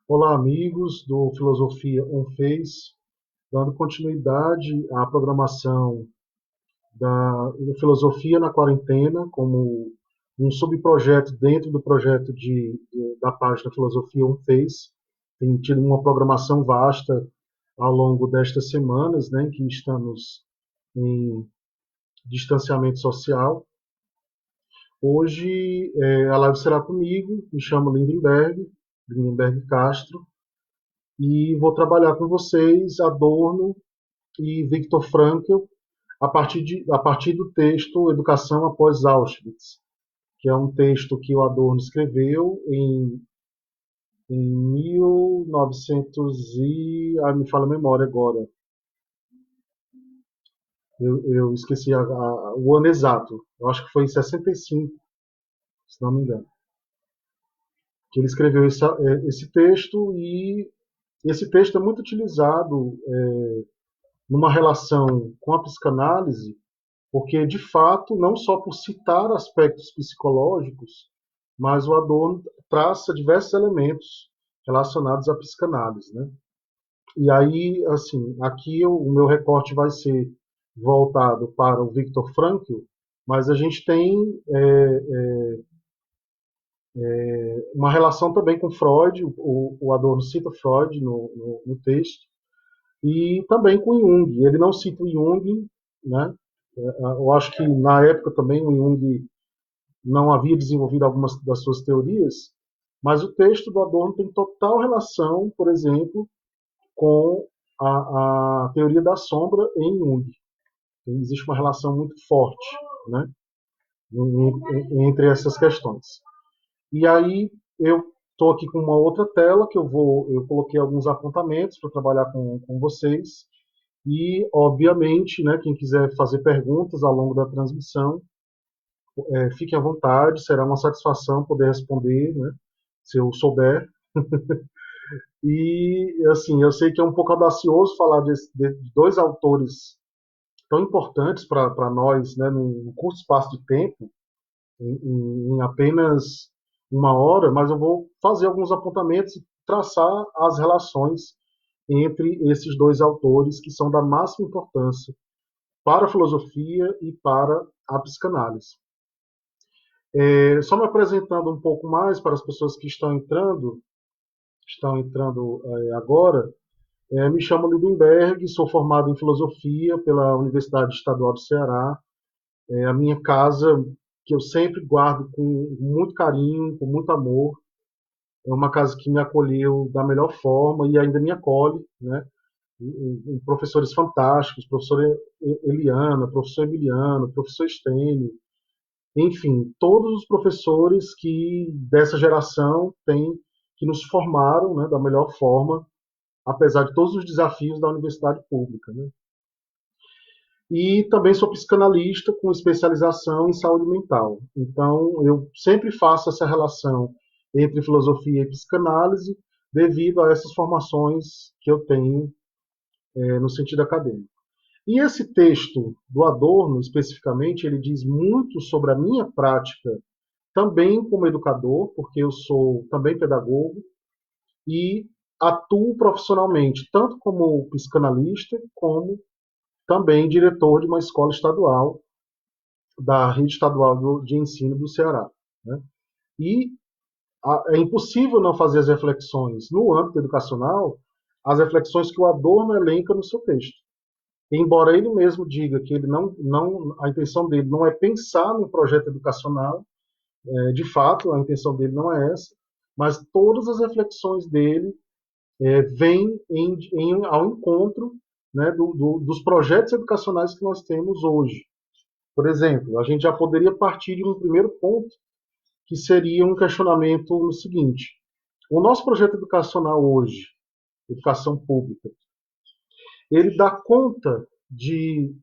Olá, amigos do Filosofia on Face, dando continuidade à programação da Filosofia na Quarentena, como um subprojeto dentro do projeto da página Filosofia on Face. Tem tido uma programação vasta ao longo destas semanas, né, em que estamos em distanciamento social. Hoje a live será comigo, me chamo Lindenberg Castro, e vou trabalhar com vocês Adorno e Viktor Frankl a partir do texto Educação após Auschwitz, que é um texto que o Adorno escreveu em 1900 me fala a memória agora, eu esqueci o ano exato, eu acho que foi em 65, se não me engano, que ele escreveu esse texto, e esse texto é muito utilizado numa relação com a psicanálise, porque, de fato, não só por citar aspectos psicológicos, mas o Adorno traça diversos elementos relacionados à psicanálise, né? E aí, assim, aqui o meu recorte vai ser voltado para o Viktor Frankl, mas a gente tem uma relação também com Freud, o Adorno cita Freud no texto, e também com Jung. Ele não cita o Jung, né? Eu acho que na época também o Jung não havia desenvolvido algumas das suas teorias, mas o texto do Adorno tem total relação, por exemplo, com a teoria da sombra em Jung. Então, existe uma relação muito forte, né, entre essas questões. E aí eu estou aqui com uma outra tela que eu coloquei alguns apontamentos para trabalhar com vocês. E, obviamente, né, quem quiser fazer perguntas ao longo da transmissão, fique à vontade, será uma satisfação poder responder, né, se eu souber. E, assim, eu sei que é um pouco audacioso falar de dois autores tão importantes para nós, né, num curto espaço de tempo, em apenas uma hora, mas eu vou fazer alguns apontamentos e traçar as relações entre esses dois autores que são da máxima importância para a filosofia e para a psicanálise. Só me apresentando um pouco mais para as pessoas que estão entrando agora. Me chamo Lindenberg, sou formado em filosofia pela Universidade Estadual do Ceará. A minha casa, que eu sempre guardo com muito carinho, com muito amor, é uma casa que me acolheu da melhor forma e ainda me acolhe, né? Professores fantásticos, professor Eliana, professor Emiliano, professor Estênio, enfim, todos os professores que dessa geração que nos formaram, né, da melhor forma, apesar de todos os desafios da universidade pública, né? E também sou psicanalista com especialização em saúde mental. Então, eu sempre faço essa relação entre filosofia e psicanálise devido a essas formações que eu tenho no sentido acadêmico. E esse texto do Adorno, especificamente, ele diz muito sobre a minha prática também como educador, porque eu sou também pedagogo e atuo profissionalmente, tanto como psicanalista, como também diretor de uma escola estadual, da rede estadual de ensino do Ceará, né? E é impossível não fazer as reflexões no âmbito educacional, as reflexões que o Adorno elenca no seu texto. Embora ele mesmo diga que ele a intenção dele não é pensar num projeto educacional, de fato, a intenção dele não é essa, mas todas as reflexões dele vêm ao encontro, né, dos projetos educacionais que nós temos hoje. Por exemplo, a gente já poderia partir de um primeiro ponto, que seria um questionamento no seguinte: o nosso projeto educacional hoje, educação pública, ele dá conta de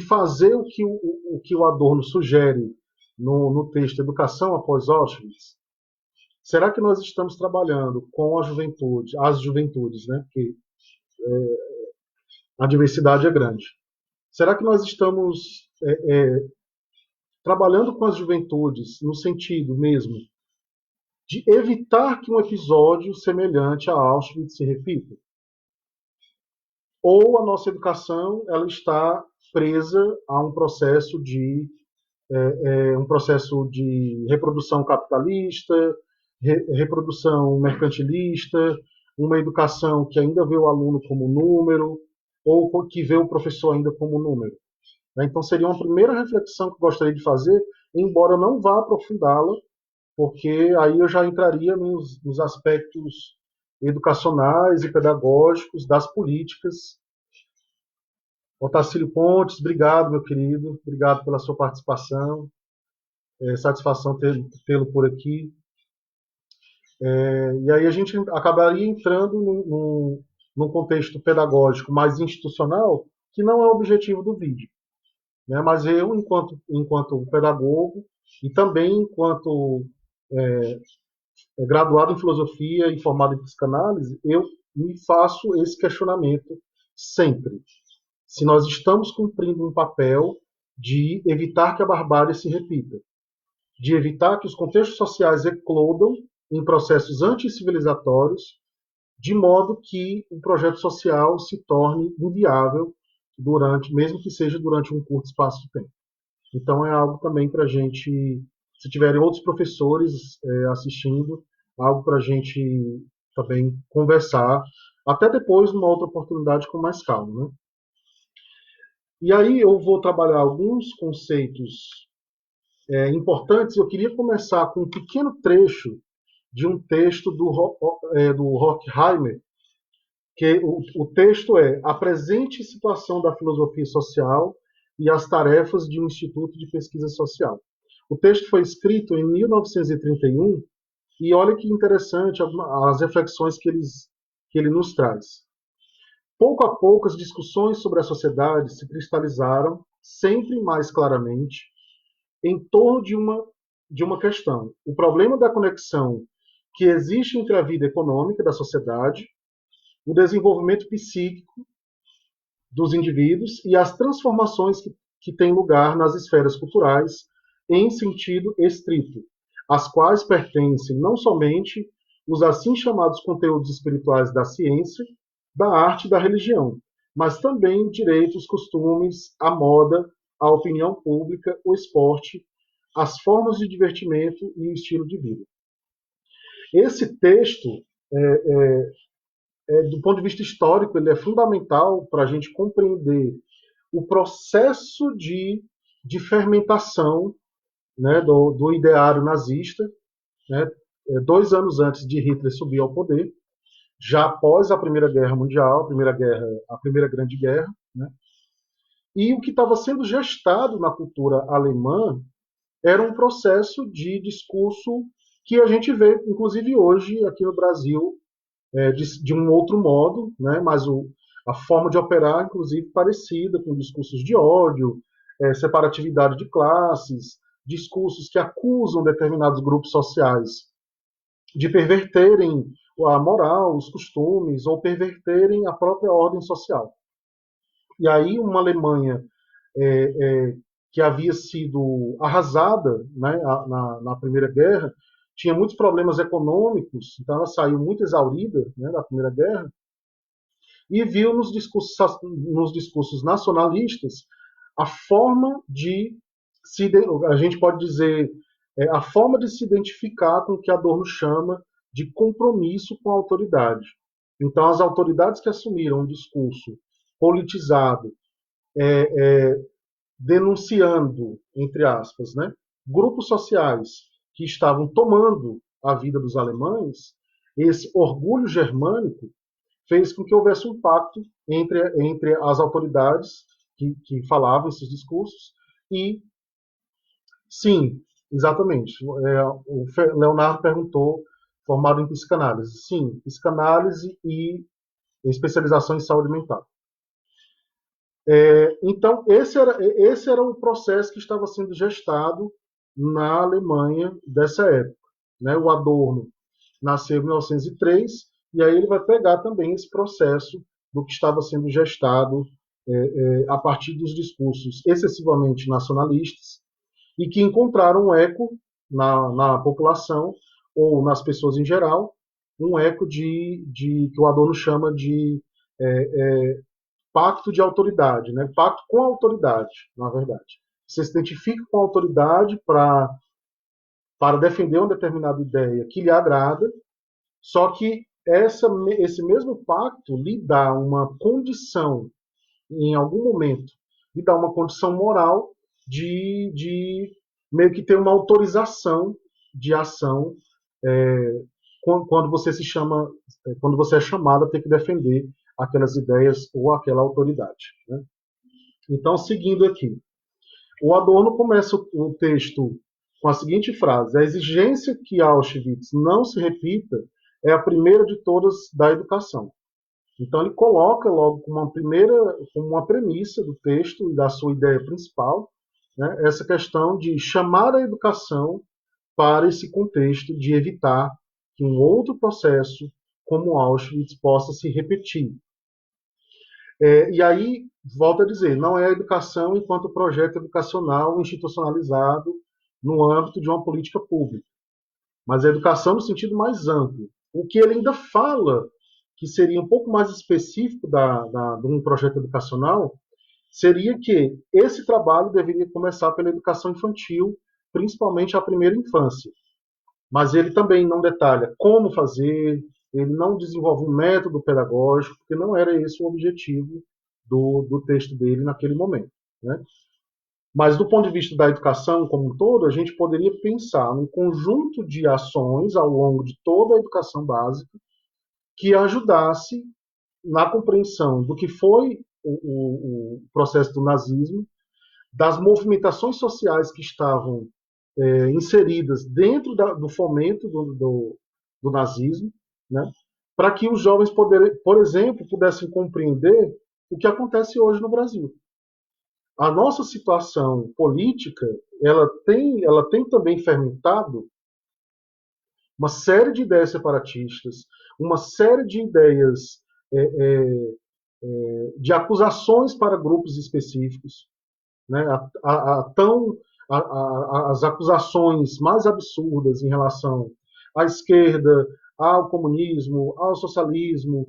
fazer o que o Adorno sugere no texto Educação após Auschwitz? Será que nós estamos trabalhando com a juventude, as juventudes, né? Porque a diversidade é grande. Será que nós estamos trabalhando com as juventudes no sentido mesmo de evitar que um episódio semelhante a Auschwitz se repita. Ou a nossa educação ela está presa a um processo de reprodução capitalista, reprodução mercantilista, uma educação que ainda vê o aluno como número, ou que vê o professor ainda como número. Então, seria uma primeira reflexão que eu gostaria de fazer, embora eu não vá aprofundá-la, porque aí eu já entraria nos aspectos educacionais e pedagógicos das políticas. Otacílio Pontes, obrigado, meu querido, obrigado pela sua participação, satisfação tê-lo por aqui. E aí a gente acabaria entrando num contexto pedagógico mais institucional, que não é o objetivo do vídeo. Né? Mas eu, enquanto pedagogo, e também enquanto graduado em filosofia e formado em psicanálise, eu me faço esse questionamento sempre. Se nós estamos cumprindo um papel de evitar que a barbárie se repita, de evitar que os contextos sociais eclodam em processos anticivilizatórios, de modo que o projeto social se torne inviável mesmo que seja durante um curto espaço de tempo. Então é algo também para a gente, se tiverem outros professores assistindo, algo para a gente também conversar, até depois numa outra oportunidade com mais calma, né? E aí eu vou trabalhar alguns conceitos importantes. Eu queria começar com um pequeno trecho de um texto do Horkheimer, que o texto é A Presente Situação da Filosofia Social e as Tarefas de um Instituto de Pesquisa Social. O texto foi escrito em 1931 e olha que interessante as reflexões que ele nos traz. Pouco a pouco, as discussões sobre a sociedade se cristalizaram sempre mais claramente em torno de uma questão: o problema da conexão que existe entre a vida econômica da sociedade, o desenvolvimento psíquico dos indivíduos e as transformações que têm lugar nas esferas culturais em sentido estrito, às quais pertencem não somente os assim chamados conteúdos espirituais da ciência, da arte e da religião, mas também o direito, os costumes, a moda, a opinião pública, o esporte, as formas de divertimento e o estilo de vida. Esse texto, do ponto de vista histórico, ele é fundamental para a gente compreender o processo de fermentação, né, do ideário nazista, né, 2 anos antes de Hitler subir ao poder, já após a Primeira Guerra Mundial, a Primeira Grande Guerra, né, e o que estava sendo gestado na cultura alemã era um processo de discurso que a gente vê, inclusive hoje, aqui no Brasil, de um outro modo, né, mas a forma de operar, inclusive, parecida, com discursos de ódio, separatividade de classes, discursos que acusam determinados grupos sociais de perverterem a moral, os costumes, ou perverterem a própria ordem social. E aí uma Alemanha que havia sido arrasada, né, na Primeira Guerra, tinha muitos problemas econômicos, então ela saiu muito exaurida, né, da Primeira Guerra, e viu nos discursos nacionalistas a forma a gente pode dizer, a forma de se identificar com o que Adorno chama de compromisso com a autoridade. Então, as autoridades que assumiram um discurso politizado, denunciando, entre aspas, né, grupos sociais que estavam tomando a vida dos alemães, esse orgulho germânico fez com que houvesse um pacto entre as autoridades que falavam esses discursos e, sim, exatamente, o Leonardo perguntou, formado em psicanálise. Sim, psicanálise e especialização em saúde mental. Então, esse era o processo que estava sendo gestado na Alemanha dessa época. Né? O Adorno nasceu em 1903, e aí ele vai pegar também esse processo do que estava sendo gestado a partir dos discursos excessivamente nacionalistas e que encontraram um eco na população ou nas pessoas em geral, um eco que o Adorno chama de pacto de autoridade, né? Pacto com a autoridade, na verdade. Você se identifica com a autoridade para defender uma determinada ideia que lhe agrada, só que esse mesmo pacto lhe dá uma condição, em algum momento, lhe dá uma condição moral de meio que ter uma autorização de ação quando você se chama, quando você é chamado a ter que defender aquelas ideias ou aquela autoridade. Né? Então, seguindo aqui, o Adorno começa o texto com a seguinte frase: a exigência que Auschwitz não se repita é a primeira de todas da educação. Então ele coloca logo como uma premissa do texto e da sua ideia principal, né, essa questão de chamar a educação para esse contexto de evitar que um outro processo como Auschwitz possa se repetir. E aí, volto a dizer, não é a educação enquanto projeto educacional institucionalizado no âmbito de uma política pública, mas a educação no sentido mais amplo. O que ele ainda fala, que seria um pouco mais específico de um projeto educacional, seria que esse trabalho deveria começar pela educação infantil, principalmente a primeira infância. Mas ele também não detalha como fazer, ele não desenvolve um método pedagógico, porque não era esse o objetivo do texto dele naquele momento. Né? Mas, do ponto de vista da educação como um todo, a gente poderia pensar num conjunto de ações ao longo de toda a educação básica que ajudasse na compreensão do que foi o processo do nazismo, das movimentações sociais que estavam inseridas dentro do fomento do nazismo, né, para que os jovens, por exemplo, pudessem compreender o que acontece hoje no Brasil. A nossa situação política, ela tem também fermentado uma série de ideias separatistas, uma série de ideias de acusações para grupos específicos, né? As acusações mais absurdas em relação à esquerda, ao comunismo, ao socialismo,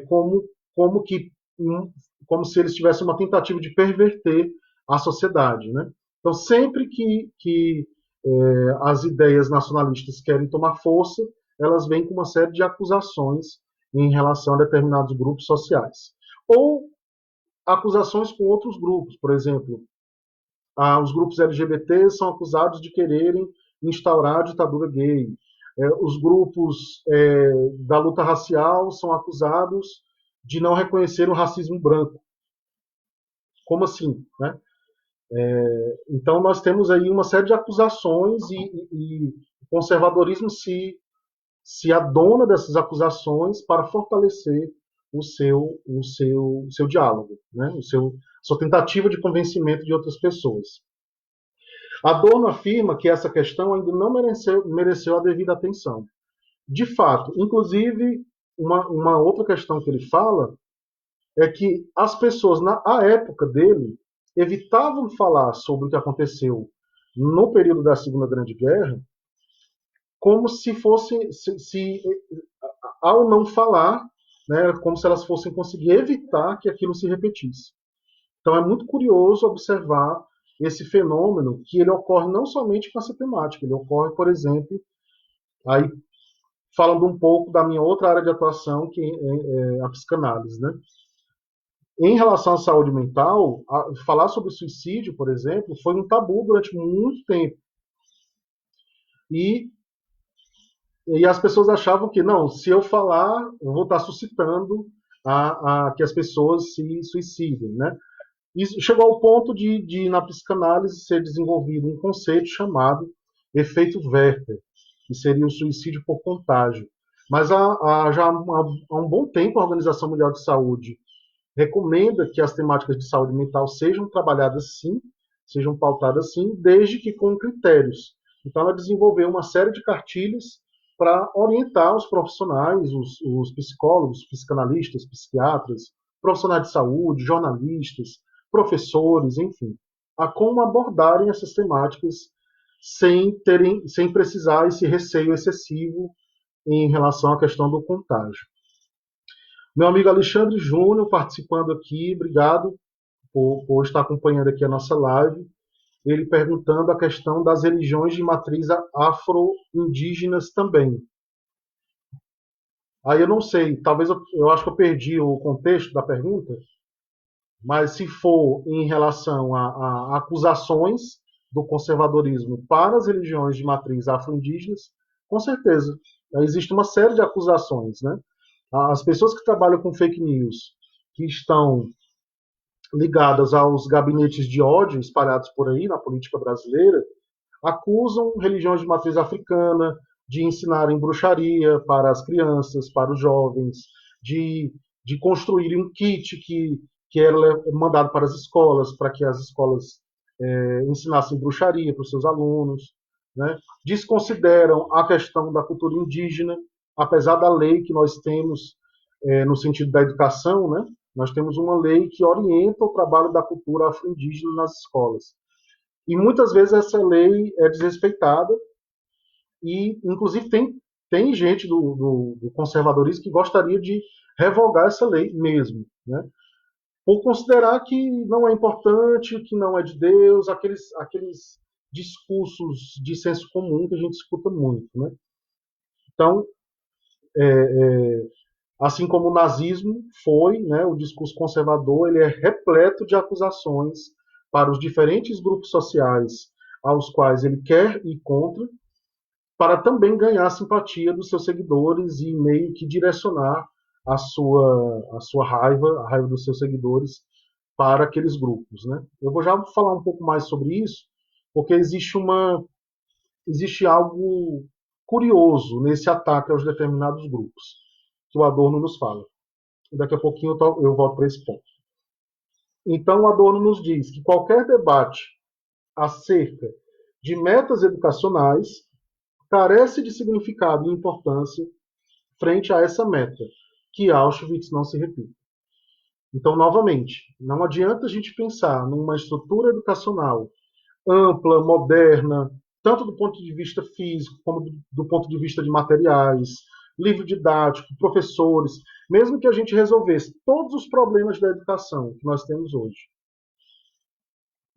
como, como, que, como se eles tivessem uma tentativa de perverter a sociedade. Né? Então, sempre que as ideias nacionalistas querem tomar força, elas vêm com uma série de acusações em relação a determinados grupos sociais. Ou acusações com outros grupos, por exemplo, os grupos LGBT são acusados de quererem instaurar a ditadura gay. Os grupos da luta racial são acusados de não reconhecer o racismo branco. Como assim? Né? Então, nós temos aí uma série de acusações e o conservadorismo se adona dessas acusações para fortalecer o seu diálogo, né? Sua tentativa de convencimento de outras pessoas. Adorno afirma que essa questão ainda não mereceu a devida atenção. De fato, inclusive, uma outra questão que ele fala é que as pessoas, na época dele, evitavam falar sobre o que aconteceu no período da Segunda Grande Guerra, como se fosse, ao não falar, né, como se elas fossem conseguir evitar que aquilo se repetisse. Então é muito curioso observar esse fenômeno que ele ocorre não somente com essa temática, ele ocorre, por exemplo, aí falando um pouco da minha outra área de atuação, que é a psicanálise, né? Em relação à saúde mental, falar sobre suicídio, por exemplo, foi um tabu durante muito tempo. E as pessoas achavam que, não, se eu falar, eu vou estar suscitando que as pessoas se suicidem, né? E chegou ao ponto de, na psicanálise, ser desenvolvido um conceito chamado efeito Werther, que seria o suicídio por contágio. Mas já há um bom tempo a Organização Mundial de Saúde recomenda que as temáticas de saúde mental sejam trabalhadas sim, sejam pautadas sim, desde que com critérios. Então ela desenvolveu uma série de cartilhas para orientar os profissionais, os psicólogos, psicanalistas, psiquiatras, profissionais de saúde, jornalistas, professores, enfim, a como abordarem essas temáticas sem precisar esse receio excessivo em relação à questão do contágio. Meu amigo Alexandre Júnior participando aqui, obrigado por estar acompanhando aqui a nossa live. Ele perguntando a questão das religiões de matriz afro-indígenas também. Aí eu não sei, talvez eu acho que eu perdi o contexto da pergunta, mas se for em relação a acusações do conservadorismo para as religiões de matriz afro-indígenas, com certeza. Existe uma série de acusações, né? As pessoas que trabalham com fake news, que estão ligadas aos gabinetes de ódio espalhados por aí na política brasileira, acusam religiões de matriz africana de ensinarem bruxaria para as crianças, para os jovens, de construírem um kit que era mandado para as escolas, para que as escolas ensinassem bruxaria para os seus alunos. Né? Desconsideram a questão da cultura indígena, apesar da lei que nós temos no sentido da educação, né? Nós temos uma lei que orienta o trabalho da cultura afro-indígena nas escolas. E muitas vezes essa lei é desrespeitada e, inclusive, tem gente do conservadorismo que gostaria de revogar essa lei mesmo, né? Por considerar que não é importante, que não é de Deus, aqueles discursos de senso comum que a gente escuta muito, né? Então, assim como o nazismo foi, né, o discurso conservador ele é repleto de acusações para os diferentes grupos sociais aos quais ele quer ir contra, para também ganhar a simpatia dos seus seguidores e meio que direcionar a sua raiva, a raiva dos seus seguidores, para aqueles grupos. Né? Eu vou já falar um pouco mais sobre isso, porque existe algo curioso nesse ataque aos determinados grupos, que o Adorno nos fala. Daqui a pouquinho eu volto para esse ponto. Então, o Adorno nos diz que qualquer debate acerca de metas educacionais carece de significado e importância frente a essa meta, que Auschwitz não se repita. Então, novamente, não adianta a gente pensar numa estrutura educacional ampla, moderna, tanto do ponto de vista físico, como do ponto de vista de materiais, livro didático, professores, mesmo que a gente resolvesse todos os problemas da educação que nós temos hoje,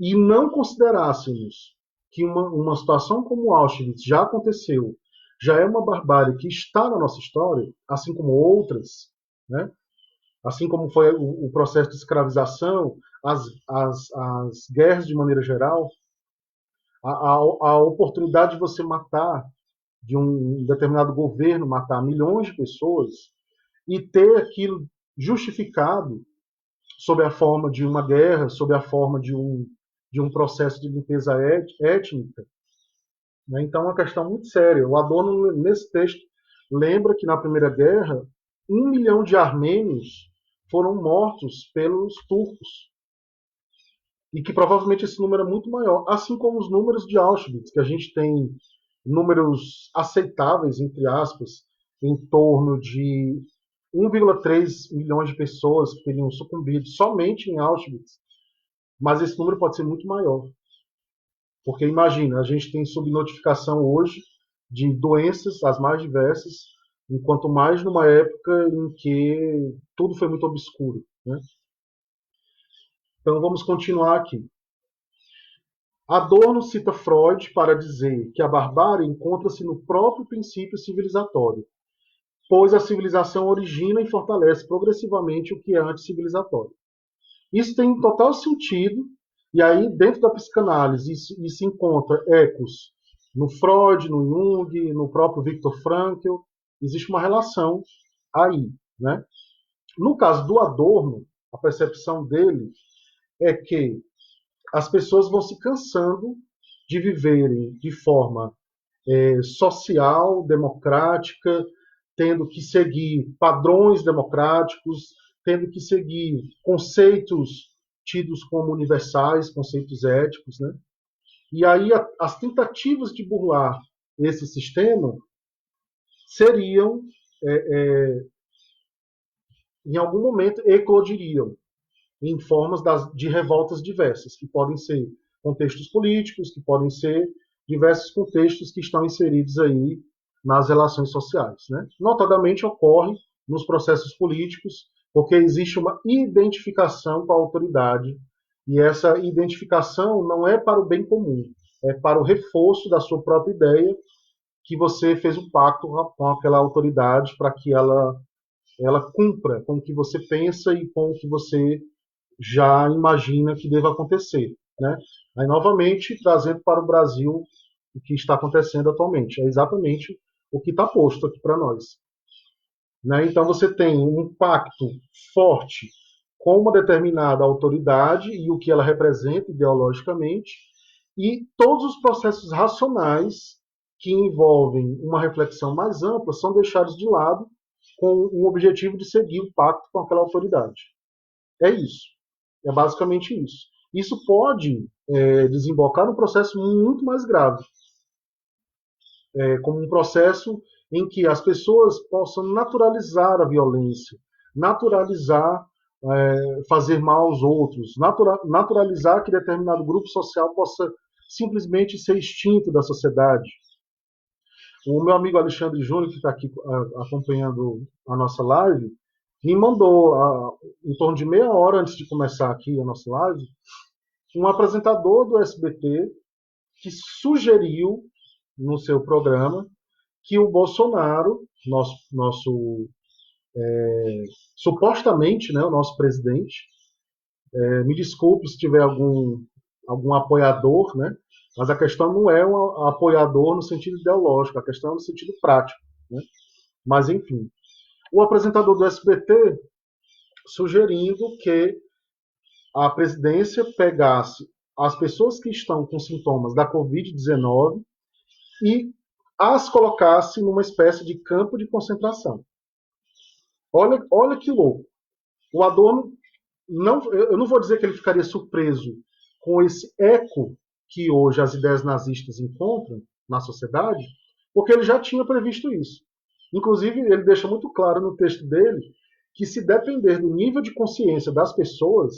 e não considerássemos que uma situação como Auschwitz já aconteceu, já é uma barbárie que está na nossa história, assim como outras, né? Assim como foi o processo de escravização, as guerras de maneira geral, a oportunidade de você matar, de um determinado governo matar milhões de pessoas e ter aquilo justificado sob a forma de uma guerra, sob a forma de um processo de limpeza étnica. Né? Então, é uma questão muito séria. O Adorno, nesse texto, lembra que na Primeira Guerra, 1 milhão de armênios foram mortos pelos turcos. E que provavelmente esse número é muito maior, assim como os números de Auschwitz, que a gente tem números aceitáveis, entre aspas, em torno de 1,3 milhões de pessoas que teriam sucumbido somente em Auschwitz, mas esse número pode ser muito maior. Porque imagina, a gente tem subnotificação hoje de doenças as mais diversas, enquanto mais numa época em que tudo foi muito obscuro. Né? Então vamos continuar aqui. Adorno cita Freud para dizer que a barbárie encontra-se no próprio princípio civilizatório, pois a civilização origina e fortalece progressivamente o que é anticivilizatório. Isso tem total sentido, e aí dentro da psicanálise isso encontra ecos no Freud, no Jung, no próprio Viktor Frankl, existe uma relação aí. Né? No caso do Adorno, a percepção dele é que as pessoas vão se cansando de viverem de forma social, democrática, tendo que seguir padrões democráticos, tendo que seguir conceitos tidos como universais, conceitos éticos. Né? E aí as tentativas de burlar esse sistema seriam, em algum momento, eclodiriam em formas de revoltas diversas, que podem ser contextos políticos, que podem ser diversos contextos que estão inseridos aí nas relações sociais, né? Notadamente ocorre nos processos políticos, porque existe uma identificação com a autoridade, e essa identificação não é para o bem comum, é para o reforço da sua própria ideia, que você fez um pacto com aquela autoridade para que ela cumpra com o que você pensa e com o que você já imagina que deva acontecer, né? Aí, novamente, trazendo para o Brasil o que está acontecendo atualmente. É exatamente o que está posto aqui para nós. Né? Então, você tem um pacto forte com uma determinada autoridade e o que ela representa ideologicamente, e todos os processos racionais que envolvem uma reflexão mais ampla são deixados de lado com o objetivo de seguir o pacto com aquela autoridade. É isso. É basicamente isso. Isso pode desembocar num processo muito mais grave, como um processo em que as pessoas possam naturalizar a violência, naturalizar fazer mal aos outros, naturalizar que determinado grupo social possa simplesmente ser extinto da sociedade. O meu amigo Alexandre Júnior, que está aqui acompanhando a nossa live, me mandou, em torno de meia hora antes de começar aqui a nossa live, um apresentador do SBT que sugeriu no seu programa que o Bolsonaro, nosso supostamente, né, o nosso presidente, me desculpe se tiver algum apoiador, né, mas a questão não é um apoiador no sentido ideológico, a questão é no sentido prático. Né? Mas, enfim, o apresentador do SBT sugerindo que a presidência pegasse as pessoas que estão com sintomas da Covid-19 e as colocasse numa espécie de campo de concentração. Olha que louco. O Adorno, eu não vou dizer que ele ficaria surpreso com esse eco que hoje as ideias nazistas encontram na sociedade, porque ele já tinha previsto isso. Inclusive, ele deixa muito claro no texto dele que, se depender do nível de consciência das pessoas,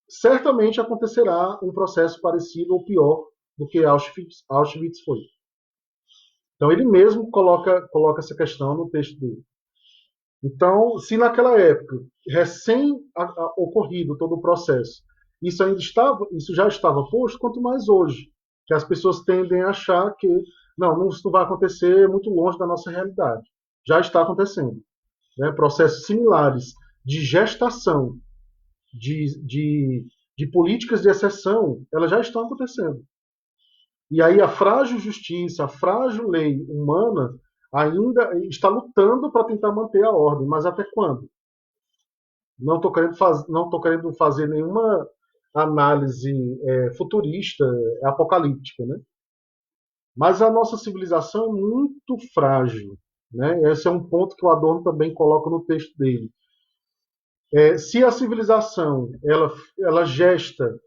certamente acontecerá um processo parecido ou pior do que Auschwitz foi. Então, ele mesmo coloca essa questão no texto dele. Então, se naquela época, recém ocorrido todo o processo, isso já estava posto, quanto mais hoje, que as pessoas tendem a achar que não, isso não vai acontecer, é muito longe da nossa realidade. Já está acontecendo. Né? Processos similares de gestação de políticas de exceção, elas já estão acontecendo. E aí a frágil justiça, a frágil lei humana ainda está lutando para tentar manter a ordem, mas até quando? Não estou querendo fazer nenhuma análise futurista, apocalíptica, né? Mas a nossa civilização é muito frágil, né? Esse é um ponto que o Adorno também coloca no texto dele. Se a civilização ela gesta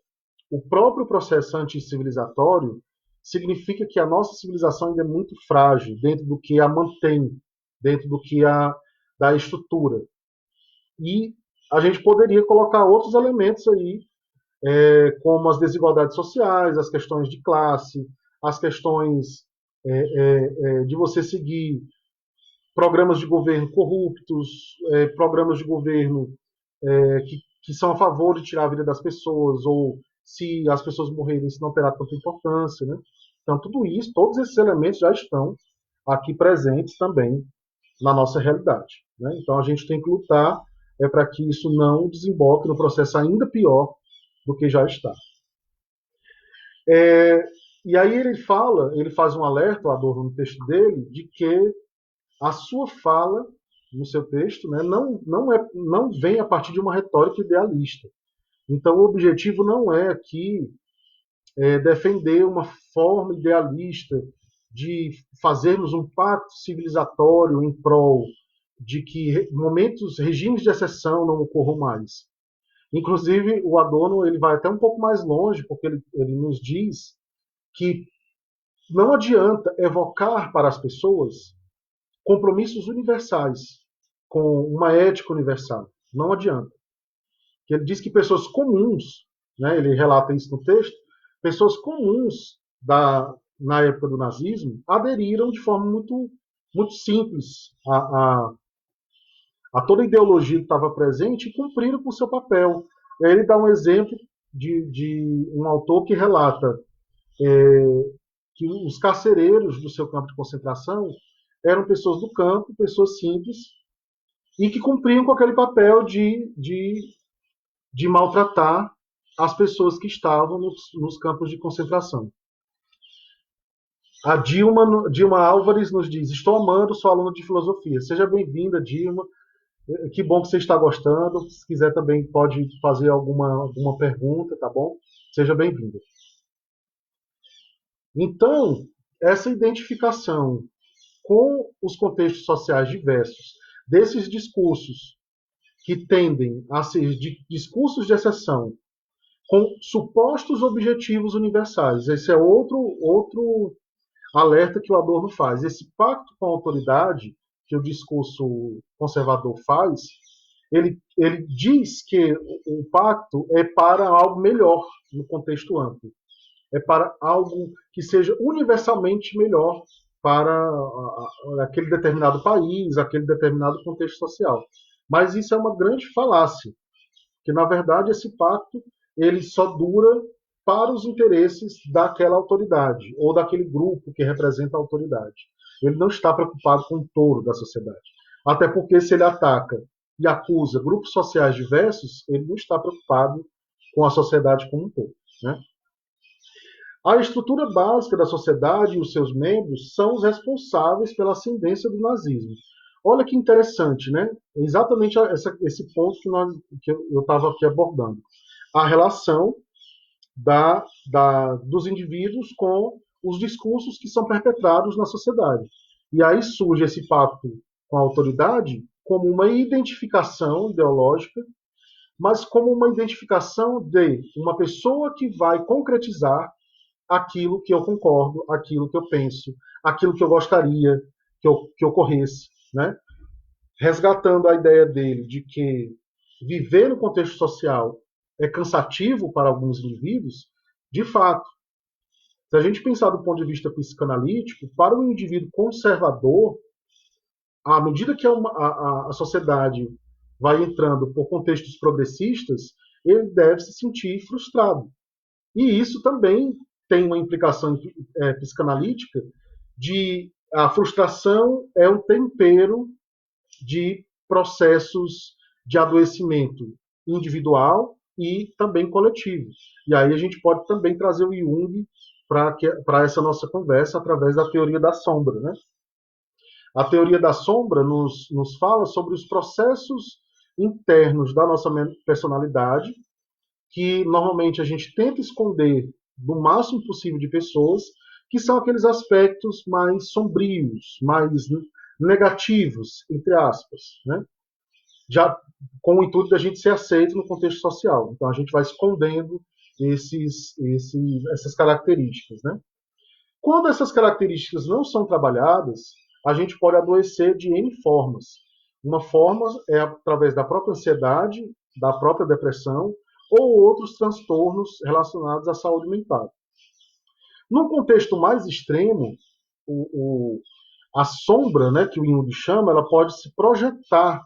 o próprio processo anticivilizatório, significa que a nossa civilização ainda é muito frágil dentro do que a mantém, dentro do que da estrutura. E a gente poderia colocar outros elementos aí, como as desigualdades sociais, as questões de classe, as questões de você seguir programas de governo corruptos, programas de governo que são a favor de tirar a vida das pessoas, ou se as pessoas morrerem, isso não terá tanta importância. Né? Então, tudo isso, todos esses elementos já estão aqui presentes também na nossa realidade. Né? Então, a gente tem que lutar para que isso não desemboque no processo ainda pior do que já está. E aí ele faz um alerta, o Adorno, no texto dele, de que a sua fala no seu texto, né, não vem a partir de uma retórica idealista. Então, o objetivo não é aqui defender uma forma idealista de fazermos um pacto civilizatório em prol de que regimes de exceção não ocorram mais. Inclusive, o Adorno ele vai até um pouco mais longe, porque ele nos diz que não adianta evocar para as pessoas compromissos universais, com uma ética universal. Não adianta. Ele diz que pessoas comuns, né, ele relata isso no texto, pessoas comuns na época do nazismo, aderiram de forma muito simples a toda a ideologia que estava presente e cumpriram com o seu papel. Ele dá um exemplo de um autor que relata que os carcereiros do seu campo de concentração eram pessoas do campo, pessoas simples, e que cumpriam com aquele papel de maltratar as pessoas que estavam nos campos de concentração. A Dilma Álvares nos diz: estou amando, sou aluna de filosofia. Seja bem-vinda, Dilma. Que bom que você está gostando. Se quiser também pode fazer alguma pergunta, tá bom? Seja bem-vinda. Então, essa identificação com os contextos sociais diversos desses discursos que tendem a ser discursos de exceção com supostos objetivos universais. Esse é outro alerta que o Adorno faz. Esse pacto com a autoridade que o discurso conservador faz, ele diz que o pacto é para algo melhor no contexto amplo. É para algo que seja universalmente melhor para aquele determinado país, aquele determinado contexto social. Mas isso é uma grande falácia, que na verdade esse pacto ele só dura para os interesses daquela autoridade ou daquele grupo que representa a autoridade. Ele não está preocupado com o todo da sociedade. Até porque se ele ataca e acusa grupos sociais diversos, ele não está preocupado com a sociedade como um todo, né? A estrutura básica da sociedade e os seus membros são os responsáveis pela ascendência do nazismo. Olha que interessante, né? Exatamente esse ponto que eu estava aqui abordando. A relação dos indivíduos com os discursos que são perpetrados na sociedade. E aí surge esse pacto com a autoridade como uma identificação ideológica, mas como uma identificação de uma pessoa que vai concretizar aquilo que eu concordo, aquilo que eu penso, aquilo que eu gostaria que ocorresse, né? Resgatando a ideia dele de que viver no contexto social é cansativo para alguns indivíduos, de fato, se a gente pensar do ponto de vista psicanalítico, para um indivíduo conservador, à medida que a sociedade vai entrando por contextos progressistas, ele deve se sentir frustrado. E isso também tem uma implicação psicanalítica de a frustração é um tempero de processos de adoecimento individual e também coletivo. E aí a gente pode também trazer o Jung para essa nossa conversa através da teoria da sombra, né? A teoria da sombra nos fala sobre os processos internos da nossa personalidade, que normalmente a gente tenta esconder do máximo possível de pessoas, que são aqueles aspectos mais sombrios, mais negativos, entre aspas, né? Já com o intuito da gente ser aceito no contexto social. Então a gente vai escondendo essas características, né? Quando essas características não são trabalhadas, a gente pode adoecer de N formas. Uma forma é através da própria ansiedade, da própria depressão ou outros transtornos relacionados à saúde mental. No contexto mais extremo, a sombra, né, que o Jung chama, ela pode se projetar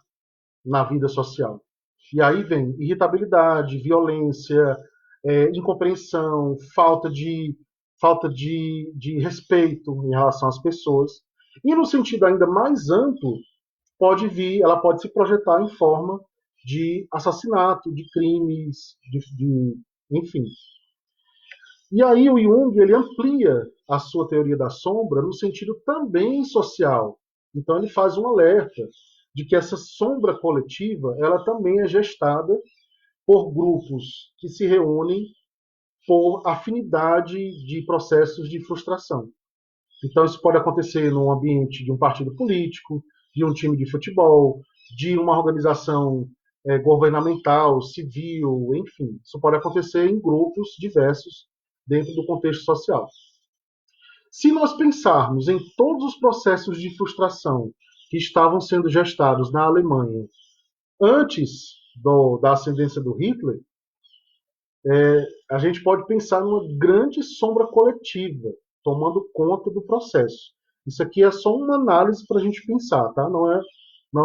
na vida social. E aí vem irritabilidade, violência, incompreensão, falta de respeito em relação às pessoas. E no sentido ainda mais amplo, ela pode se projetar em forma de assassinato, de crimes, enfim. E aí o Jung ele amplia a sua teoria da sombra no sentido também social. Então ele faz um alerta de que essa sombra coletiva ela também é gestada por grupos que se reúnem por afinidade de processos de frustração. Então isso pode acontecer no ambiente de um partido político, de um time de futebol, de uma organização governamental, civil, enfim. Isso pode acontecer em grupos diversos dentro do contexto social. Se nós pensarmos em todos os processos de frustração que estavam sendo gestados na Alemanha antes da ascendência do Hitler, a gente pode pensar numa grande sombra coletiva. tomando conta do processo. Isso aqui é só uma análise para a gente pensar, tá? Não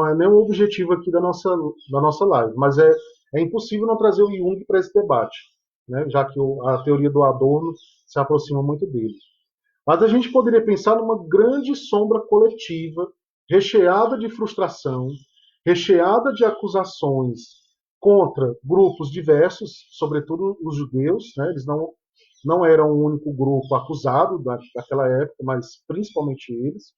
é nem o objetivo aqui da nossa live, mas é impossível não trazer o Jung para esse debate, né? Já que a teoria do Adorno se aproxima muito dele. Mas a gente poderia pensar numa grande sombra coletiva, recheada de frustração, recheada de acusações contra grupos diversos, sobretudo os judeus, né? Eles não eram o único grupo acusado daquela época, mas principalmente eles.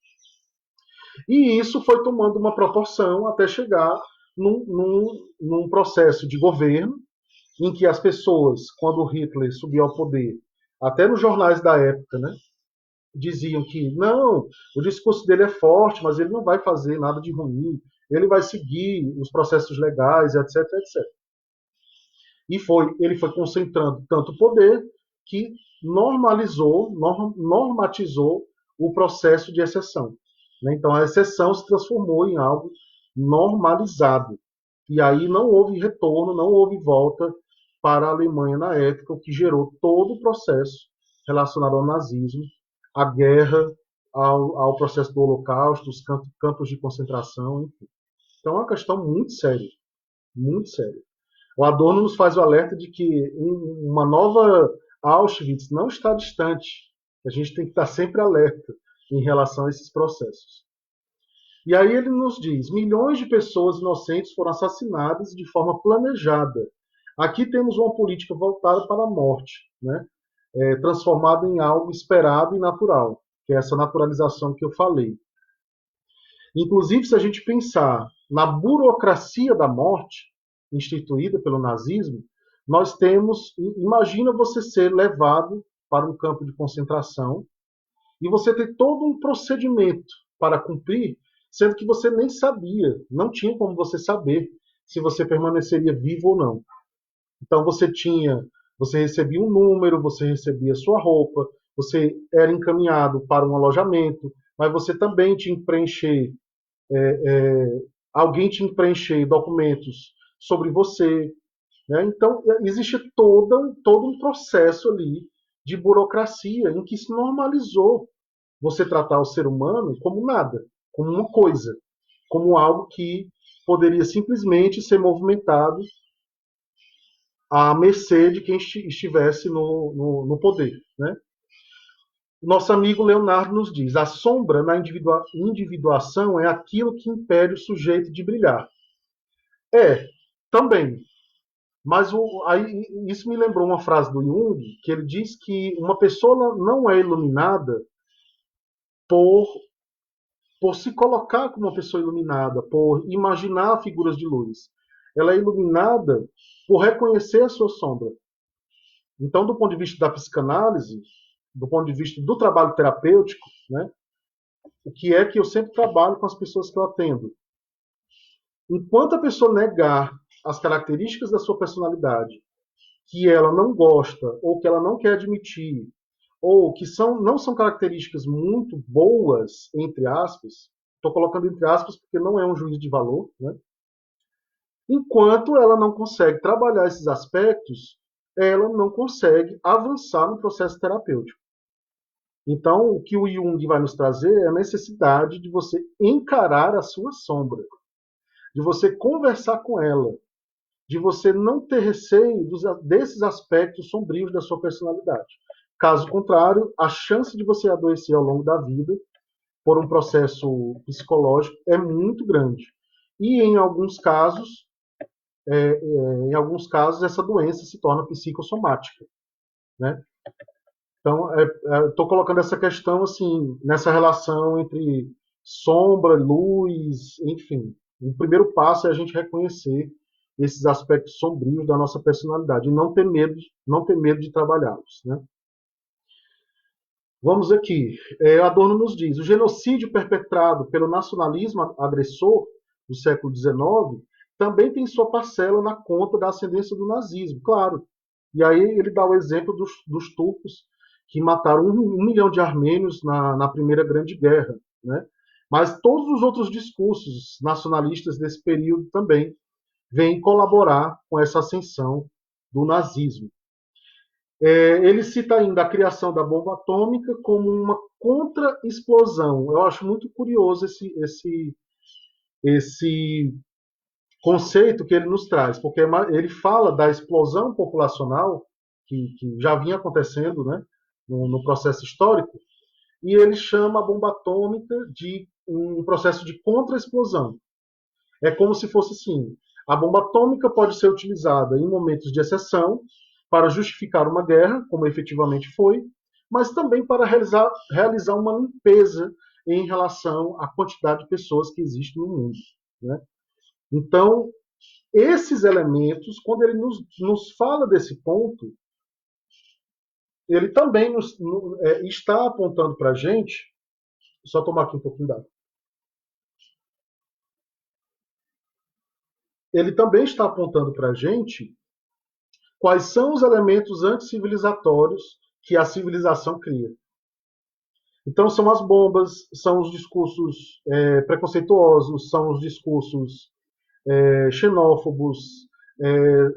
E isso foi tomando uma proporção até chegar num processo de governo em que as pessoas, quando Hitler subiu ao poder, até nos jornais da época, né, diziam que não, o discurso dele é forte, mas ele não vai fazer nada de ruim, ele vai seguir os processos legais, etc, etc. E ele foi concentrando tanto poder que normatizou o processo de exceção. Né? Então a exceção se transformou em algo normalizado. E aí não houve retorno, não houve volta para a Alemanha na época, o que gerou todo o processo relacionado ao nazismo, à guerra, ao processo do Holocausto, os campos de concentração, enfim. Então é uma questão muito séria, muito séria. O Adorno nos faz o alerta de que uma nova Auschwitz não está distante. A gente tem que estar sempre alerta em relação a esses processos. E aí ele nos diz: milhões de pessoas inocentes foram assassinadas de forma planejada. Aqui temos uma política voltada para a morte, né? Transformada em algo esperado e natural, que é essa naturalização que eu falei. Inclusive, se a gente pensar na burocracia da morte, instituída pelo nazismo, nós temos, imagina você ser levado para um campo de concentração e você ter todo um procedimento para cumprir, sendo que você nem sabia, não tinha como você saber se você permaneceria vivo ou não. Então você recebia um número, você recebia sua roupa, você era encaminhado para um alojamento, mas você também tinha que preencher alguém tinha que preencher documentos sobre você. Né? Então, existe todo um processo ali de burocracia em que se normalizou você tratar o ser humano como nada, como uma coisa, como algo que poderia simplesmente ser movimentado à mercê de quem estivesse no poder. Né? Nosso amigo Leonardo nos diz: a sombra na individuação é aquilo que impede o sujeito de brilhar. Também. Mas aí, isso me lembrou uma frase do Jung, que ele diz que uma pessoa não é iluminada por, por se colocar como uma pessoa iluminada, por imaginar figuras de luz. Ela é iluminada por reconhecer a sua sombra. Então, do ponto de vista da psicanálise, do ponto de vista do trabalho terapêutico, né, o que é que eu sempre trabalho com as pessoas que eu atendo? Enquanto a pessoa negar as características da sua personalidade, que ela não gosta, ou que ela não quer admitir, ou que não são características muito boas, entre aspas, estou colocando entre aspas porque não é um juízo de valor, né? Enquanto ela não consegue trabalhar esses aspectos, ela não consegue avançar no processo terapêutico. Então, o que o Jung vai nos trazer é a necessidade de você encarar a sua sombra, de você conversar com ela, de você não ter receio desses aspectos sombrios da sua personalidade. Caso contrário, a chance de você adoecer ao longo da vida por um processo psicológico é muito grande. E em alguns casos essa doença se torna psicossomática, né? Então, estou colocando essa questão assim nessa relação entre sombra, luz, enfim. O primeiro passo é a gente reconhecer esses aspectos sombrios da nossa personalidade e não ter medo de trabalhá-los, né? Vamos aqui. Adorno nos diz: o genocídio perpetrado pelo nacionalismo agressor do século XIX também tem sua parcela na conta da ascendência do nazismo, claro. E aí ele dá o exemplo dos turcos que mataram 1 milhão de armênios na Primeira Grande Guerra, né? Mas todos os outros discursos nacionalistas desse período também vêm colaborar com essa ascensão do nazismo. Ele cita ainda a criação da bomba atômica como uma contra-explosão. Eu acho muito curioso esse conceito que ele nos traz, porque ele fala da explosão populacional que já vinha acontecendo, né, no processo histórico, e ele chama a bomba atômica de um processo de contra-explosão. É como se fosse assim: a bomba atômica pode ser utilizada em momentos de exceção para justificar uma guerra, como efetivamente foi, mas também para realizar uma limpeza em relação à quantidade de pessoas que existem no mundo. Né? Então, esses elementos, quando ele nos fala desse ponto, ele também está apontando para a gente. Só tomar aqui um pouquinho d'água. Ele também está apontando para a gente quais são os elementos anticivilizatórios que a civilização cria. Então, são as bombas, são os discursos preconceituosos, são os discursos xenófobos, é,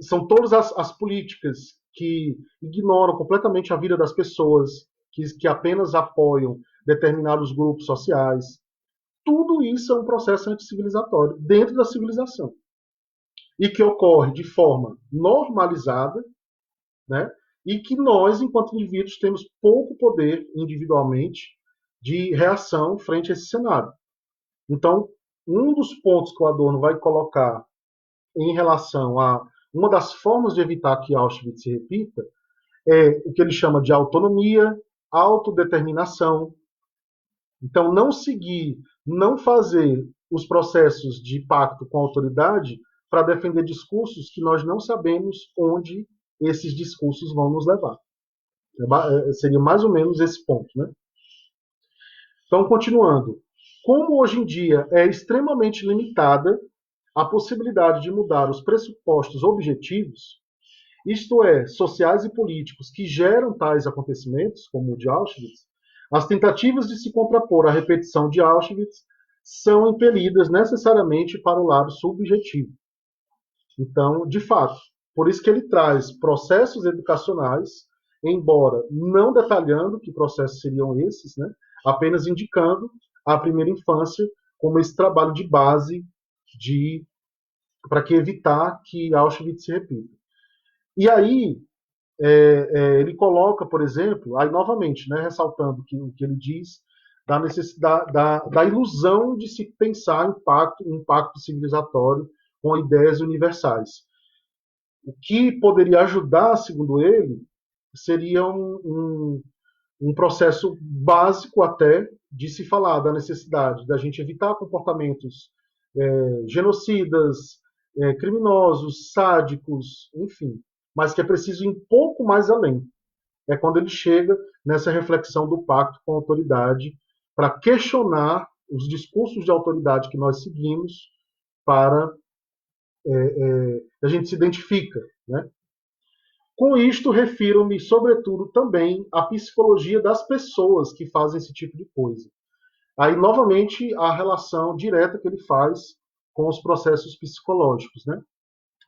são todas as políticas que ignoram completamente a vida das pessoas, que apenas apoiam determinados grupos sociais. Tudo isso é um processo anticivilizatório dentro da civilização e que ocorre de forma normalizada, né? E que nós, enquanto indivíduos, temos pouco poder individualmente de reação frente a esse cenário. Então, um dos pontos que o Adorno vai colocar em relação a uma das formas de evitar que Auschwitz se repita é o que ele chama de autonomia, autodeterminação. Então, não seguir, não fazer os processos de pacto com a autoridade para defender discursos que nós não sabemos onde esses discursos vão nos levar. Seria mais ou menos esse ponto, né? Então, continuando. Como hoje em dia é extremamente limitada a possibilidade de mudar os pressupostos objetivos, isto é, sociais e políticos, que geram tais acontecimentos, como o de Auschwitz, as tentativas de se contrapor à repetição de Auschwitz são impelidas necessariamente para o lado subjetivo. Então, de fato, por isso que ele traz processos educacionais, embora não detalhando que processos seriam esses, né, apenas indicando a primeira infância como esse trabalho de base de para que evitar que Auschwitz se repita. E aí ele coloca, por exemplo, aí novamente, né, ressaltando o que ele diz da necessidade da ilusão de se pensar um pacto civilizatório com ideias universais. O que poderia ajudar, segundo ele, seria um processo básico até de se falar da necessidade da gente evitar comportamentos genocidas, criminosos, sádicos, enfim, mas que é preciso ir um pouco mais além. É quando ele chega nessa reflexão do pacto com a autoridade para questionar os discursos de autoridade que nós seguimos para a gente se identifica, né? Com isto, refiro-me, sobretudo, também à psicologia das pessoas que fazem esse tipo de coisa. Aí, novamente, a relação direta que ele faz com os processos psicológicos, né?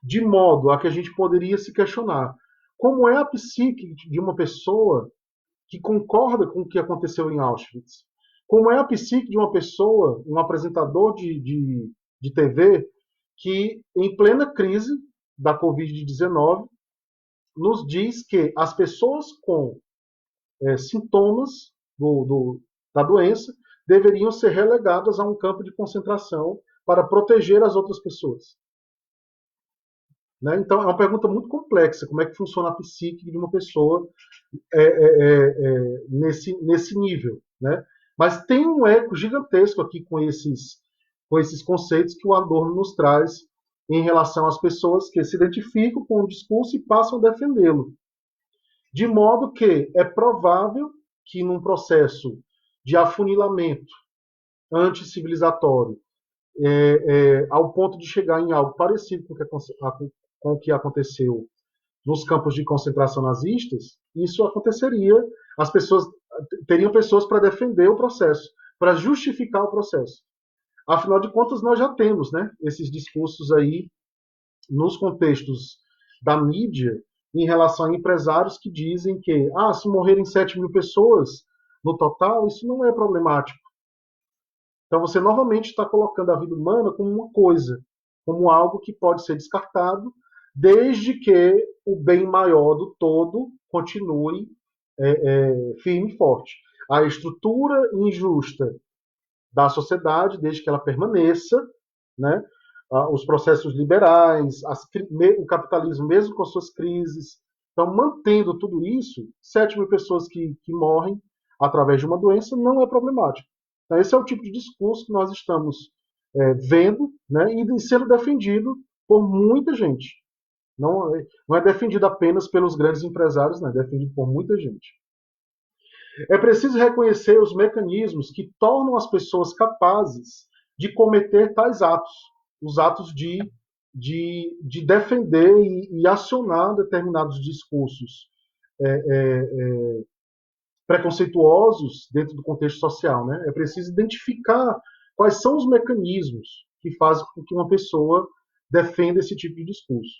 De modo a que a gente poderia se questionar como é a psique de uma pessoa que concorda com o que aconteceu em Auschwitz? Como é a psique de uma pessoa, um apresentador de TV, que, em plena crise da Covid-19, nos diz que as pessoas com sintomas da doença deveriam ser relegadas a um campo de concentração para proteger as outras pessoas. Né? Então, é uma pergunta muito complexa, como é que funciona a psique de uma pessoa nesse nível. Né? Mas tem um eco gigantesco aqui com esses conceitos que o Adorno nos traz em relação às pessoas que se identificam com o discurso e passam a defendê-lo. De modo que é provável que num processo de afunilamento anticivilizatório, ao ponto de chegar em algo parecido com o que aconteceu nos campos de concentração nazistas, isso aconteceria, as pessoas teriam pessoas para defender o processo, para justificar o processo. Afinal de contas, nós já temos, né, esses discursos aí nos contextos da mídia em relação a empresários que dizem que, se morrerem 7 mil pessoas no total, isso não é problemático. Então você novamente está colocando a vida humana como uma coisa, como algo que pode ser descartado, desde que o bem maior do todo continue firme e forte. A estrutura injusta da sociedade, desde que ela permaneça, né? Os processos liberais, o capitalismo mesmo com suas crises. Então, mantendo tudo isso, 7 mil pessoas que morrem através de uma doença não é problemático. Então, esse é o tipo de discurso que nós estamos vendo, né, e sendo defendido por muita gente. Não é defendido apenas pelos grandes empresários, não, é defendido por muita gente. É preciso reconhecer os mecanismos que tornam as pessoas capazes de cometer tais atos, os atos de defender e acionar determinados discursos preconceituosos dentro do contexto social. Né? É preciso identificar quais são os mecanismos que fazem com que uma pessoa defenda esse tipo de discurso.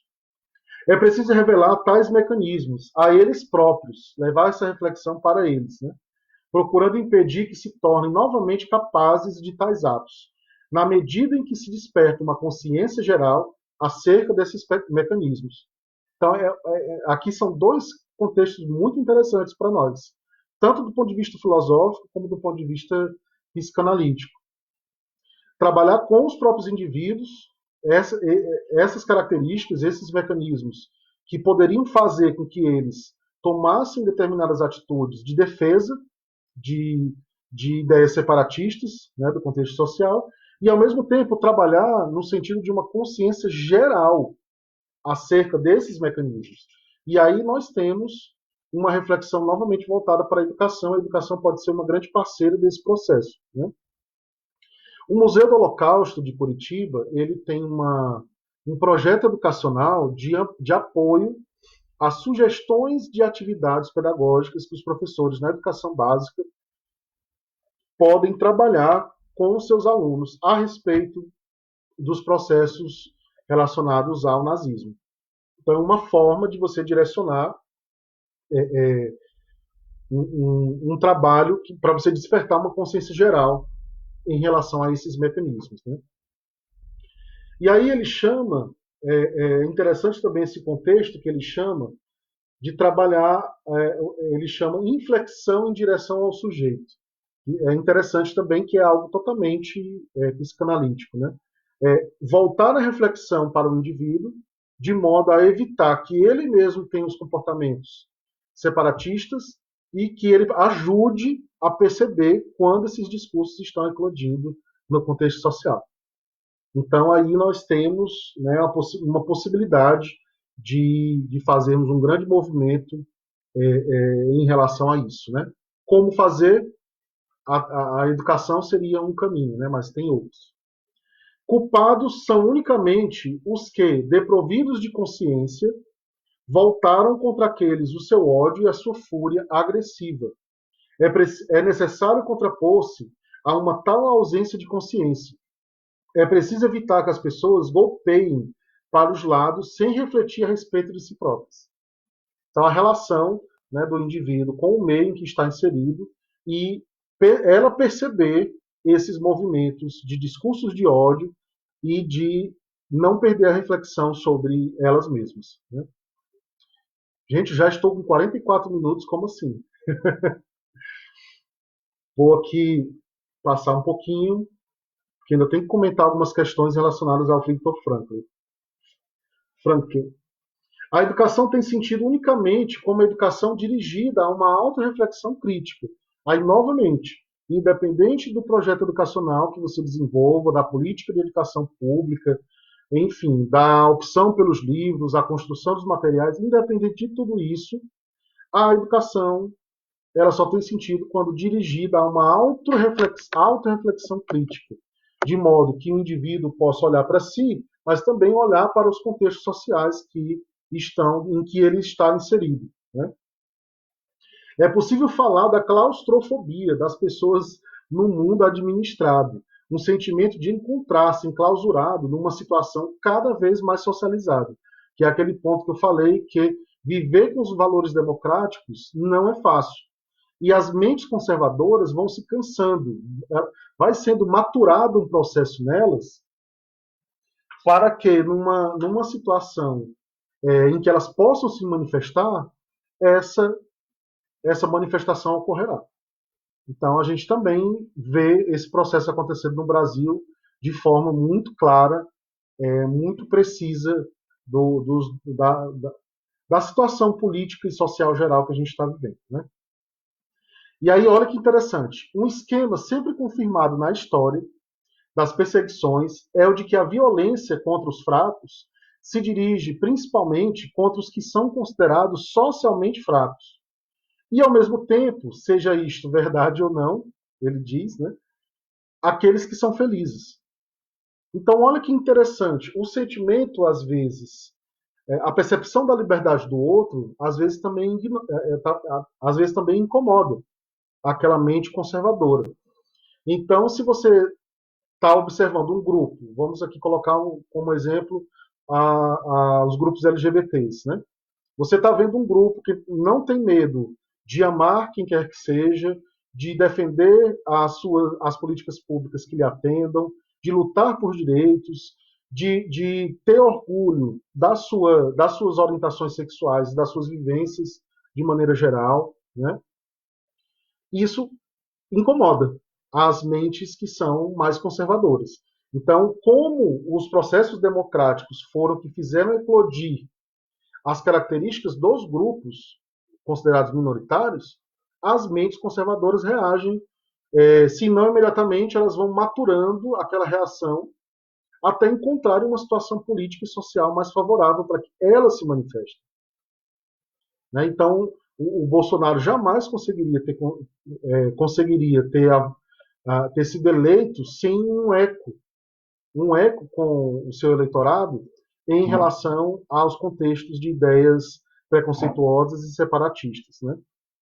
É preciso revelar tais mecanismos a eles próprios, levar essa reflexão para eles, né? Procurando impedir que se tornem novamente capazes de tais atos, na medida em que se desperta uma consciência geral acerca desses mecanismos. Então, aqui são dois contextos muito interessantes para nós, tanto do ponto de vista filosófico como do ponto de vista psicanalítico. Trabalhar com os próprios indivíduos essas características, esses mecanismos que poderiam fazer com que eles tomassem determinadas atitudes de defesa de ideias separatistas, né, do contexto social, e ao mesmo tempo trabalhar no sentido de uma consciência geral acerca desses mecanismos. E aí nós temos uma reflexão novamente voltada para a educação. A educação pode ser uma grande parceira desse processo, né? O Museu do Holocausto de Curitiba, ele tem um projeto educacional de apoio a sugestões de atividades pedagógicas que os professores na educação básica podem trabalhar com os seus alunos a respeito dos processos relacionados ao nazismo. Então, é uma forma de você direcionar um trabalho para você despertar uma consciência geral em relação a esses mecanismos. Né? E aí ele chama, é interessante também esse contexto que ele chama de trabalhar, ele chama inflexão em direção ao sujeito. É interessante também que é algo totalmente psicanalítico, né? Voltar a reflexão para o indivíduo de modo a evitar que ele mesmo tenha os comportamentos separatistas e que ele ajude a perceber quando esses discursos estão eclodindo no contexto social. Então aí nós temos, né, uma possibilidade de fazermos um grande movimento em relação a isso, né? Como fazer? A educação seria um caminho, né? Mas tem outros. Culpados são unicamente os que, desprovidos de consciência, voltaram contra aqueles o seu ódio e a sua fúria agressiva. É necessário contrapor-se a uma tal ausência de consciência. É preciso evitar que as pessoas golpeiem para os lados sem refletir a respeito de si próprias. Então, a relação, né, do indivíduo com o meio em que está inserido e ela perceber esses movimentos de discursos de ódio e de não perder a reflexão sobre elas mesmas. Né? Gente, já estou com 44 minutos, como assim? Vou aqui passar um pouquinho, porque ainda tenho que comentar algumas questões relacionadas ao Viktor Frankl. A educação tem sentido unicamente como educação dirigida a uma autorreflexão crítica. Aí, novamente, independente do projeto educacional que você desenvolva, da política de educação pública, enfim, da opção pelos livros, a construção dos materiais, independente de tudo isso, a educação ela só tem sentido quando dirigida a uma autorreflexão crítica, de modo que o indivíduo possa olhar para si, mas também olhar para os contextos sociais em que ele está inserido. Né? É possível falar da claustrofobia das pessoas no mundo administrado, um sentimento de encontrar-se enclausurado numa situação cada vez mais socializada, que é aquele ponto que eu falei que viver com os valores democráticos não é fácil. E as mentes conservadoras vão se cansando, vai sendo maturado um processo nelas para que, numa situação em que elas possam se manifestar, essa, essa manifestação ocorrerá. Então, a gente também vê esse processo acontecendo no Brasil de forma muito clara, muito precisa da situação política e social geral que a gente está vivendo. Né? E aí, olha que interessante, um esquema sempre confirmado na história das perseguições é o de que a violência contra os fracos se dirige principalmente contra os que são considerados socialmente fracos. E, ao mesmo tempo, seja isto verdade ou não, ele diz, né, aqueles que são felizes. Então, olha que interessante, o sentimento, às vezes, a percepção da liberdade do outro, às vezes também incomoda aquela mente conservadora. Então, se você está observando um grupo, vamos aqui colocar como exemplo os grupos LGBTs, né? Você está vendo um grupo que não tem medo de amar quem quer que seja, de defender as políticas públicas que lhe atendam, de lutar por direitos, de ter orgulho das suas orientações sexuais, das suas vivências de maneira geral, né? Isso incomoda as mentes que são mais conservadoras. Então, como os processos democráticos foram que fizeram eclodir as características dos grupos considerados minoritários, as mentes conservadoras reagem, se não imediatamente, elas vão maturando aquela reação até encontrarem uma situação política e social mais favorável para que elas se manifestem. Né? Então, o Bolsonaro jamais conseguiria ter sido eleito sem um eco com o seu eleitorado em relação aos contextos de ideias preconceituosas e separatistas. Né?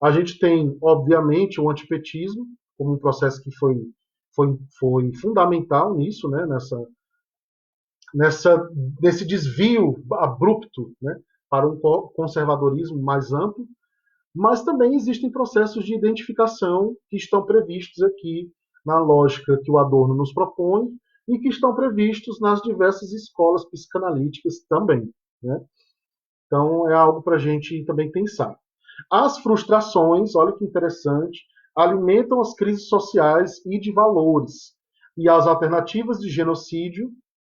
A gente tem, obviamente, o antipetismo como um processo que foi fundamental nisso, né? Nesse desvio abrupto, né? Para um conservadorismo mais amplo, mas também existem processos de identificação que estão previstos aqui na lógica que o Adorno nos propõe e que estão previstos nas diversas escolas psicanalíticas também. Né? Então, é algo para a gente também pensar. As frustrações, olha que interessante, alimentam as crises sociais e de valores, e as alternativas de genocídio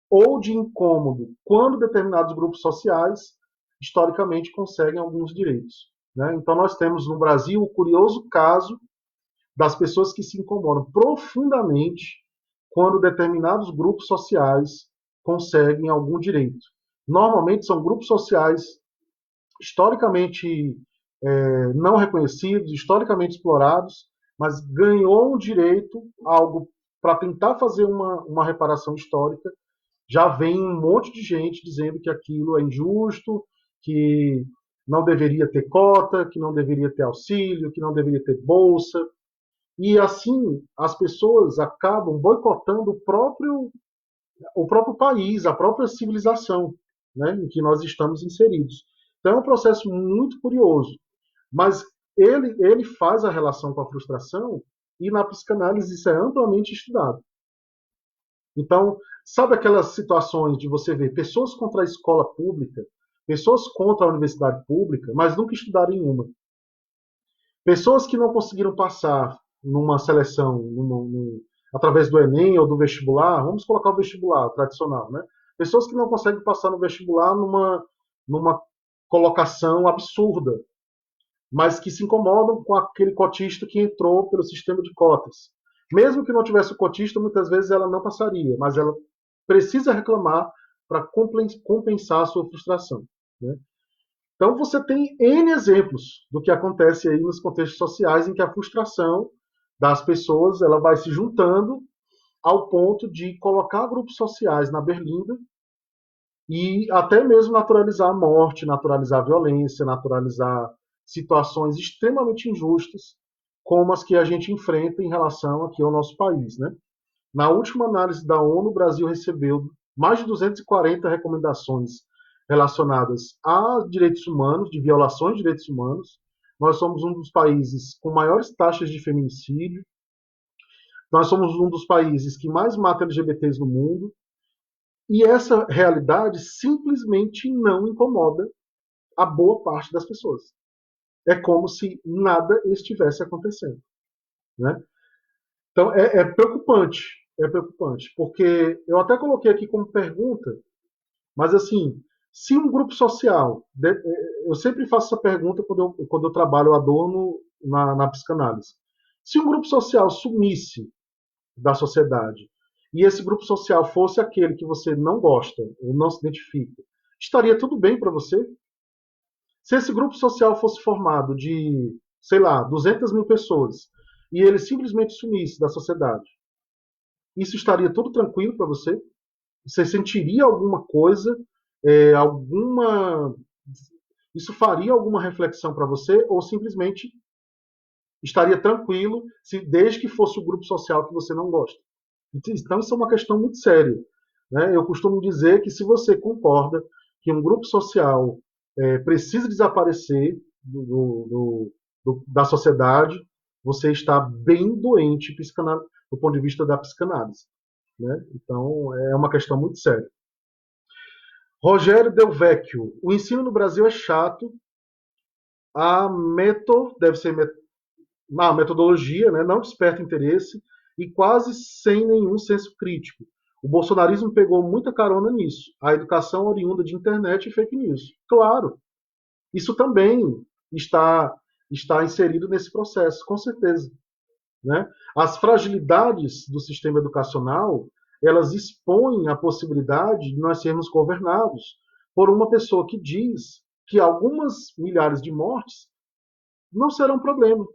ou de incômodo, quando determinados grupos sociais, historicamente, conseguem alguns direitos. Né? Então, nós temos no Brasil o curioso caso das pessoas que se incomodam profundamente quando determinados grupos sociais conseguem algum direito. Normalmente são grupos sociais historicamente não reconhecidos, historicamente explorados, mas ganhou um direito, algo para tentar fazer uma reparação histórica, já vem um monte de gente dizendo que aquilo é injusto, que não deveria ter cota, que não deveria ter auxílio, que não deveria ter bolsa. E assim as pessoas acabam boicotando o próprio país, a própria civilização, né, em que nós estamos inseridos. Então é um processo muito curioso. Mas ele faz a relação com a frustração e na psicanálise isso é amplamente estudado. Então, sabe aquelas situações de você ver pessoas contra a escola pública, pessoas contra a universidade pública, mas nunca estudaram em uma. Pessoas que não conseguiram passar numa seleção, através do Enem ou do vestibular, vamos colocar o vestibular tradicional, né? Pessoas que não conseguem passar no vestibular numa colocação absurda, mas que se incomodam com aquele cotista que entrou pelo sistema de cotas. Mesmo que não tivesse o cotista, muitas vezes ela não passaria, mas ela precisa reclamar para compensar a sua frustração. Né? Então você tem N exemplos do que acontece aí nos contextos sociais em que a frustração das pessoas ela vai se juntando ao ponto de colocar grupos sociais na berlinda e até mesmo naturalizar a morte, naturalizar a violência, naturalizar situações extremamente injustas, como as que a gente enfrenta em relação aqui ao nosso país. Né? Na última análise da ONU, o Brasil recebeu mais de 240 recomendações relacionadas a direitos humanos, de violações de direitos humanos. Nós somos um dos países com maiores taxas de feminicídio. Nós somos um dos países que mais mata LGBTs no mundo. E essa realidade simplesmente não incomoda a boa parte das pessoas. É como se nada estivesse acontecendo, né? Então é preocupante, porque eu até coloquei aqui como pergunta, mas assim, se um grupo social, eu sempre faço essa pergunta quando eu trabalho Adorno na psicanálise, se um grupo social sumisse da sociedade e esse grupo social fosse aquele que você não gosta ou não se identifica, estaria tudo bem para você? Se esse grupo social fosse formado de, sei lá, 200 mil pessoas e ele simplesmente sumisse da sociedade, isso estaria tudo tranquilo para você? Você sentiria alguma coisa, alguma. Isso faria alguma reflexão para você ou simplesmente estaria tranquilo desde que fosse o grupo social que você não gosta? Então, isso é uma questão muito séria, né? Eu costumo dizer que se você concorda que um grupo social precisa desaparecer da sociedade, você está bem doente do ponto de vista da psicanálise, né? Então, é uma questão muito séria. Rogério Del Vecchio. O ensino no Brasil é chato. Deve ser a metodologia, né, não desperta interesse e quase sem nenhum senso crítico. O bolsonarismo pegou muita carona nisso. A educação oriunda de internet e fake news. Claro, isso também está, está inserido nesse processo, com certeza. Né? As fragilidades do sistema educacional, elas expõem a possibilidade de nós sermos governados por uma pessoa que diz que algumas milhares de mortes não serão problema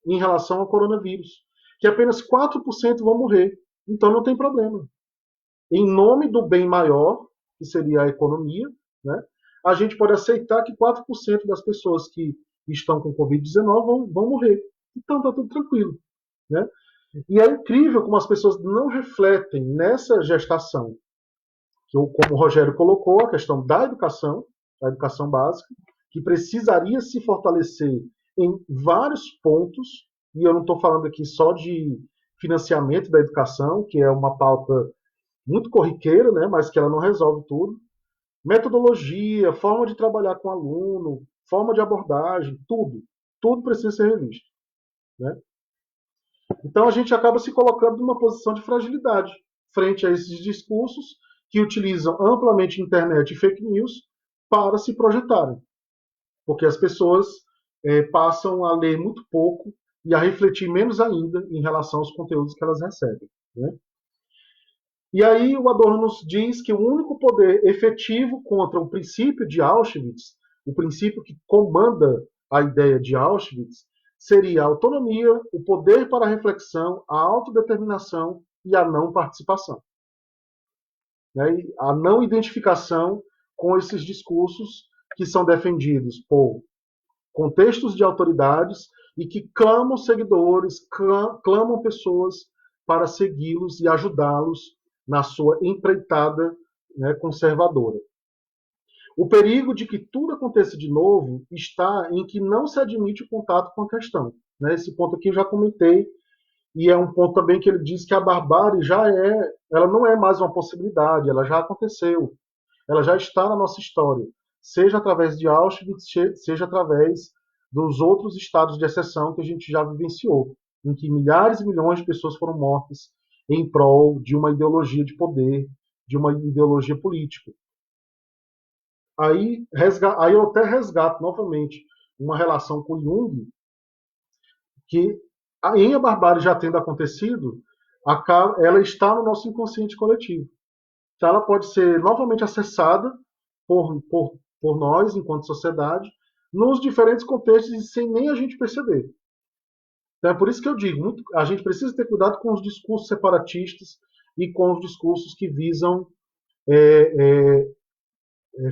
em relação ao coronavírus, que apenas 4% vão morrer. Então não tem problema. Em nome do bem maior, que seria a economia, né, a gente pode aceitar que 4% das pessoas que estão com Covid-19 vão morrer. Então está tudo tranquilo. Né? E é incrível como as pessoas não refletem nessa gestação, como o Rogério colocou, a questão da educação, a educação básica, que precisaria se fortalecer em vários pontos, e eu não estou falando aqui só de financiamento da educação, que é uma pauta muito corriqueira, né, mas que ela não resolve tudo. Metodologia, forma de trabalhar com o aluno, forma de abordagem, tudo precisa ser revisto. Né? Então a gente acaba se colocando numa posição de fragilidade frente a esses discursos que utilizam amplamente internet e fake news para se projetarem. Porque as pessoas passam a ler muito pouco e a refletir menos ainda em relação aos conteúdos que elas recebem. Né? E aí o Adorno nos diz que o único poder efetivo contra o princípio de Auschwitz, o princípio que comanda a ideia de Auschwitz, seria a autonomia, o poder para a reflexão, a autodeterminação e a não participação. Né? E a não identificação com esses discursos que são defendidos por contextos de autoridades e que clamam seguidores, clamam pessoas para segui-los e ajudá-los na sua empreitada, né, conservadora. O perigo de que tudo aconteça de novo está em que não se admite o contato com a questão. Né? Esse ponto aqui eu já comentei, e é um ponto também que ele diz que a barbárie ela não é mais uma possibilidade, ela já aconteceu, ela já está na nossa história, seja através de Auschwitz, seja através dos outros estados de exceção que a gente já vivenciou, em que milhares e milhões de pessoas foram mortas em prol de uma ideologia de poder, de uma ideologia política. Aí eu até resgato novamente uma relação com Jung, que em A Barbárie já tendo acontecido, ela está no nosso inconsciente coletivo. Então ela pode ser novamente acessada por nós, enquanto sociedade, nos diferentes contextos e sem nem a gente perceber. Então é por isso que eu digo, a gente precisa ter cuidado com os discursos separatistas e com os discursos que visam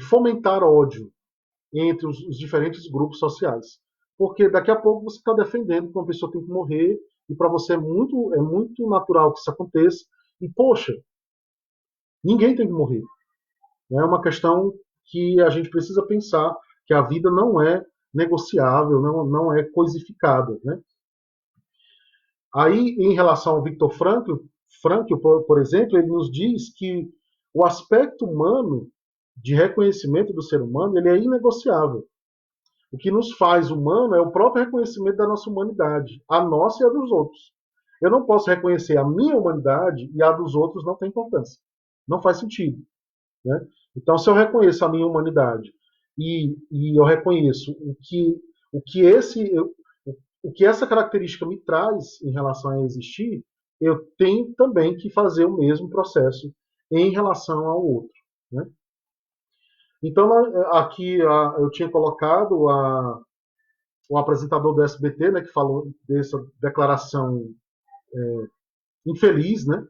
fomentar ódio entre os diferentes grupos sociais. Porque daqui a pouco você está defendendo que uma pessoa tem que morrer e para você é muito natural que isso aconteça. E, poxa, ninguém tem que morrer. É uma questão que a gente precisa pensar que a vida não é negociável, não é coisificada, né? Aí, em relação ao Viktor Frankl, por exemplo, ele nos diz que o aspecto humano, de reconhecimento do ser humano, ele é inegociável. O que nos faz humano é o próprio reconhecimento da nossa humanidade, a nossa e a dos outros. Eu não posso reconhecer a minha humanidade e a dos outros não tem importância. Não faz sentido. Né? Então, se eu reconheço a minha humanidade e eu reconheço o que esse, o que essa característica me traz em relação a existir, eu tenho também que fazer o mesmo processo em relação ao outro. Né? Então, aqui eu tinha colocado o apresentador do SBT, né, que falou dessa declaração infeliz, né?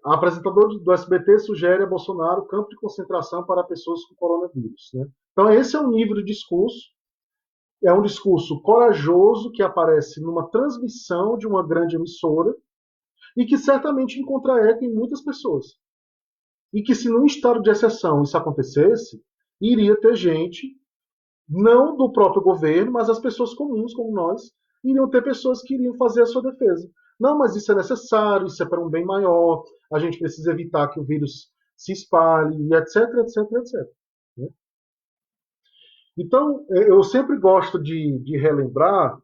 A apresentadora do SBT sugere a Bolsonaro campo de concentração para pessoas com coronavírus. Né? Então, esse é um nível de discurso. É um discurso corajoso que aparece numa transmissão de uma grande emissora e que certamente encontra eco em muitas pessoas. E que, se num estado de exceção isso acontecesse, iria ter gente, não do próprio governo, mas as pessoas comuns, como nós, iriam ter pessoas que iriam fazer a sua defesa. Não, mas isso é necessário, isso é para um bem maior, a gente precisa evitar que o vírus se espalhe, etc, etc, etc. Então, eu sempre gosto de relembrar,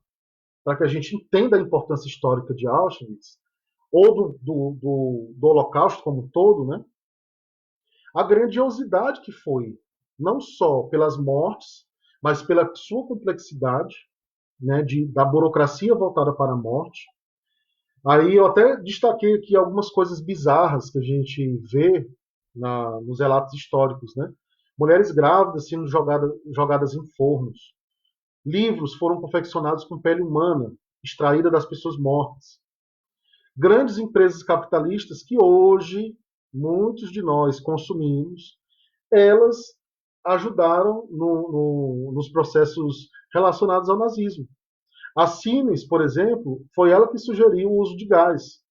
para que a gente entenda a importância histórica de Auschwitz, ou do Holocausto como um todo, né? A grandiosidade que foi, não só pelas mortes, mas pela sua complexidade, né, da burocracia voltada para a morte. Aí eu até destaquei aqui algumas coisas bizarras que a gente vê nos relatos históricos, né? Mulheres grávidas sendo jogadas em fornos. Livros foram confeccionados com pele humana, extraída das pessoas mortas. Grandes empresas capitalistas que hoje muitos de nós consumimos, elas ajudaram nos processos relacionados ao nazismo. A Siemens, por exemplo, foi ela que sugeriu o uso de gás.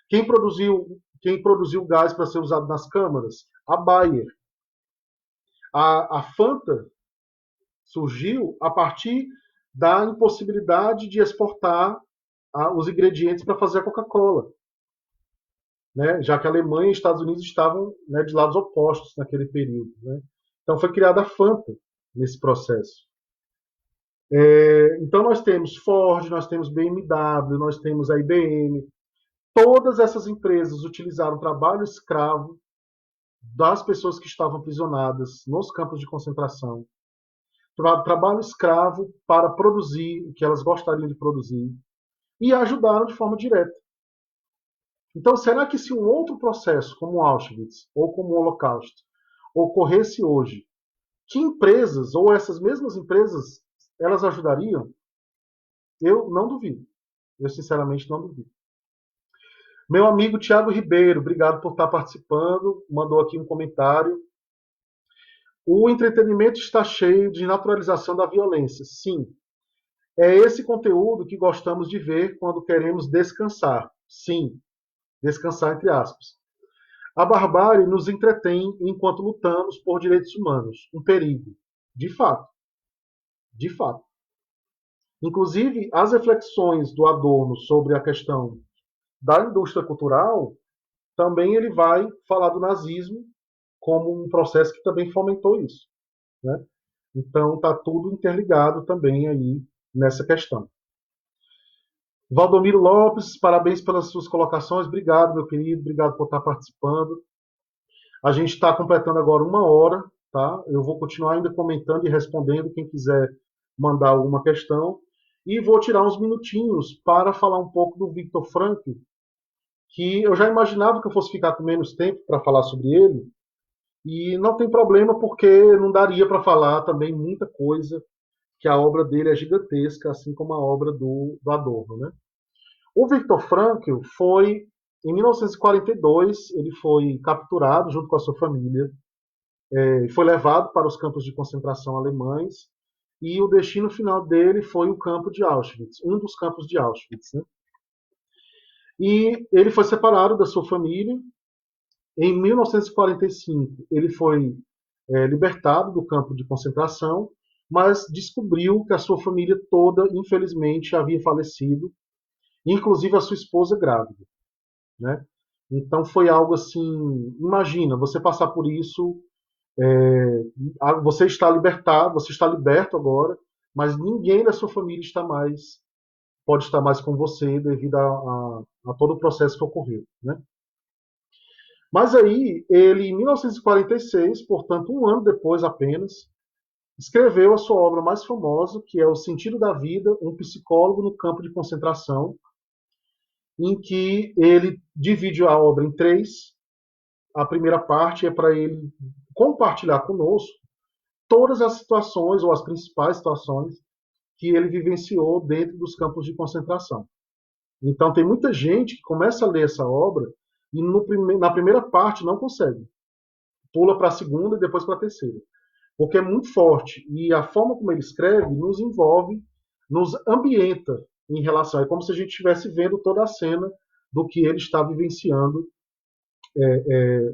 Quem produziu gás para ser usado nas câmaras? A Bayer. A Fanta surgiu a partir da impossibilidade de exportar os ingredientes para fazer a Coca-Cola, né? Já que a Alemanha e os Estados Unidos estavam, né, de lados opostos naquele período. Né? Então foi criada a Fanta nesse processo. Então nós temos Ford, nós temos BMW, nós temos a IBM. Todas essas empresas utilizaram o trabalho escravo das pessoas que estavam aprisionadas nos campos de concentração. Trabalho escravo para produzir o que elas gostariam de produzir. E ajudaram de forma direta. Então, será que se um outro processo, como Auschwitz ou como o Holocausto, ocorresse hoje, que empresas, ou essas mesmas empresas, elas ajudariam? Eu não duvido. Eu, sinceramente, não duvido. Meu amigo Tiago Ribeiro, obrigado por estar participando. Mandou aqui um comentário. O entretenimento está cheio de naturalização da violência. Sim. É esse conteúdo que gostamos de ver quando queremos descansar. Sim. Descansar entre aspas. A barbárie nos entretém enquanto lutamos por direitos humanos. Um perigo. De fato. De fato. Inclusive, as reflexões do Adorno sobre a questão da indústria cultural, também ele vai falar do nazismo como um processo que também fomentou isso. Né? Então, está tudo interligado também aí nessa questão. Valdomiro Lopes, parabéns pelas suas colocações. Obrigado, meu querido. Obrigado por estar participando. A gente está completando agora 1 hora. Tá? Eu vou continuar ainda comentando e respondendo quem quiser mandar alguma questão. E vou tirar uns minutinhos para falar um pouco do Viktor Frankl, que eu já imaginava que eu fosse ficar com menos tempo para falar sobre ele. E não tem problema, porque não daria para falar também muita coisa, que a obra dele é gigantesca, assim como a obra do Adorno. Né? O Viktor Frankl foi, em 1942, ele foi capturado junto com a sua família, foi levado para os campos de concentração alemães, e o destino final dele foi o campo de Auschwitz, um dos campos de Auschwitz. Né? E ele foi separado da sua família. Em 1945, ele foi libertado do campo de concentração, mas descobriu que a sua família toda, infelizmente, havia falecido, inclusive a sua esposa grávida, né? Então foi algo assim, imagina, você passar por isso, você está libertado, você está liberto agora, mas ninguém da sua família pode estar mais com você devido a todo o processo que ocorreu, né? Mas aí, ele, em 1946, portanto, um ano depois apenas, escreveu a sua obra mais famosa, que é O Sentido da Vida, um psicólogo no campo de concentração, em que ele divide a obra em três. A primeira parte é para ele compartilhar conosco todas as situações, ou as principais situações, que ele vivenciou dentro dos campos de concentração. Então, tem muita gente que começa a ler essa obra e na primeira parte não consegue. Pula para a segunda e depois para a terceira. Porque é muito forte. E a forma como ele escreve nos envolve, nos ambienta em relação. É como se a gente estivesse vendo toda a cena do que ele está vivenciando,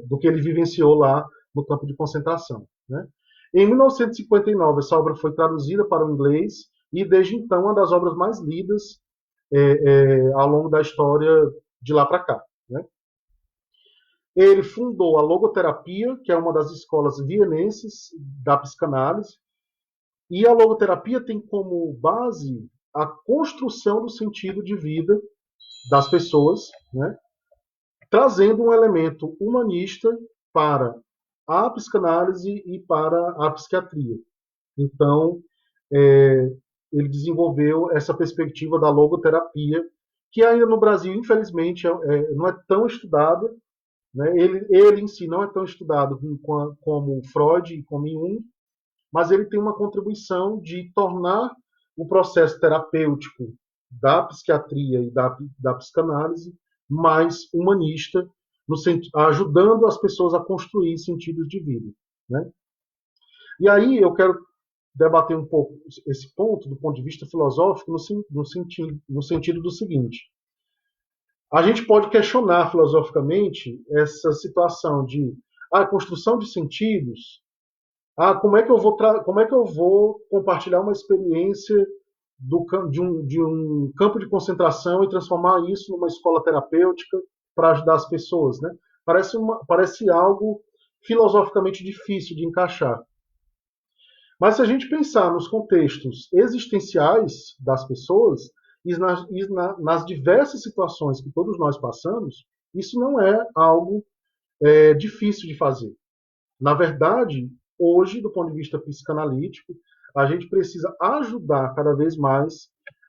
do que ele vivenciou lá no campo de concentração, né? Em 1959, essa obra foi traduzida para o inglês e, desde então, uma das obras mais lidas ao longo da história de lá para cá, né? Ele fundou a logoterapia, que é uma das escolas vienenses da psicanálise, e a logoterapia tem como base a construção do sentido de vida das pessoas, né? Trazendo um elemento humanista para a psicanálise e para a psiquiatria. Então, ele desenvolveu essa perspectiva da logoterapia, que ainda no Brasil, infelizmente, não é tão estudada, né? Ele em si não é tão estudado como Freud e como Jung, mas ele tem uma contribuição de tornar o processo terapêutico da psiquiatria e da psicanálise mais humanista, ajudando as pessoas a construir sentidos de vida, né? E aí eu quero debater um pouco esse ponto do ponto de vista filosófico no sentido do seguinte: a gente pode questionar filosoficamente essa situação de construção de sentidos. Como é que eu vou compartilhar uma experiência de um campo de concentração e transformar isso numa escola terapêutica para ajudar as pessoas, né? Parece algo filosoficamente difícil de encaixar. Mas se a gente pensar nos contextos existenciais das pessoas nas diversas situações que todos nós passamos, isso não é algo difícil de fazer. Na verdade, hoje, do ponto de vista psicanalítico, a gente precisa ajudar cada vez mais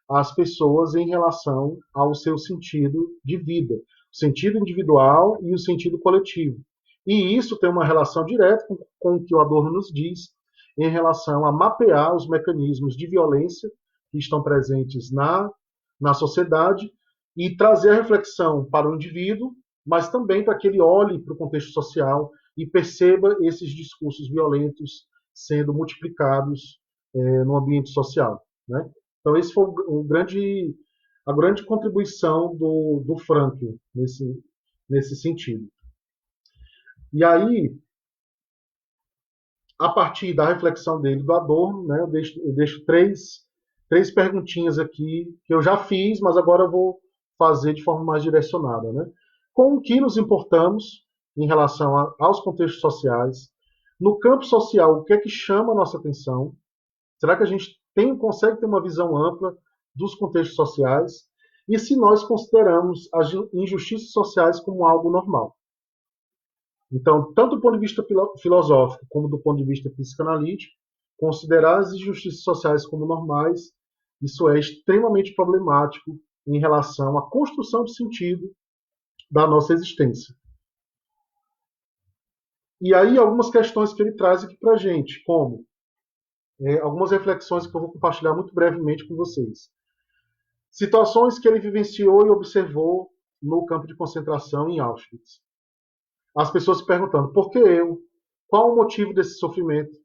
as pessoas em relação ao seu sentido de vida, o sentido individual e o sentido coletivo. E isso tem uma relação direta com o que o Adorno nos diz em relação a mapear os mecanismos de violência que estão presentes na sociedade e trazer a reflexão para o indivíduo, mas também para que ele olhe para o contexto social e perceba esses discursos violentos sendo multiplicados no ambiente social, né? Então, esse foi a grande contribuição do Frankl nesse sentido. E aí, a partir da reflexão dele, do Adorno, né, eu deixo três perguntinhas aqui que eu já fiz, mas agora eu vou fazer de forma mais direcionada, né? Com o que nos importamos em relação aos contextos sociais? No campo social, o que é que chama a nossa atenção? Será que a gente consegue ter uma visão ampla dos contextos sociais? E se nós consideramos as injustiças sociais como algo normal? Então, tanto do ponto de vista filosófico como do ponto de vista psicanalítico, considerar as injustiças sociais como normais, isso é extremamente problemático em relação à construção de sentido da nossa existência. E aí algumas questões que ele traz aqui para a gente, como algumas reflexões que eu vou compartilhar muito brevemente com vocês. Situações que ele vivenciou e observou no campo de concentração em Auschwitz. As pessoas se perguntando, por que eu? Qual o motivo desse sofrimento?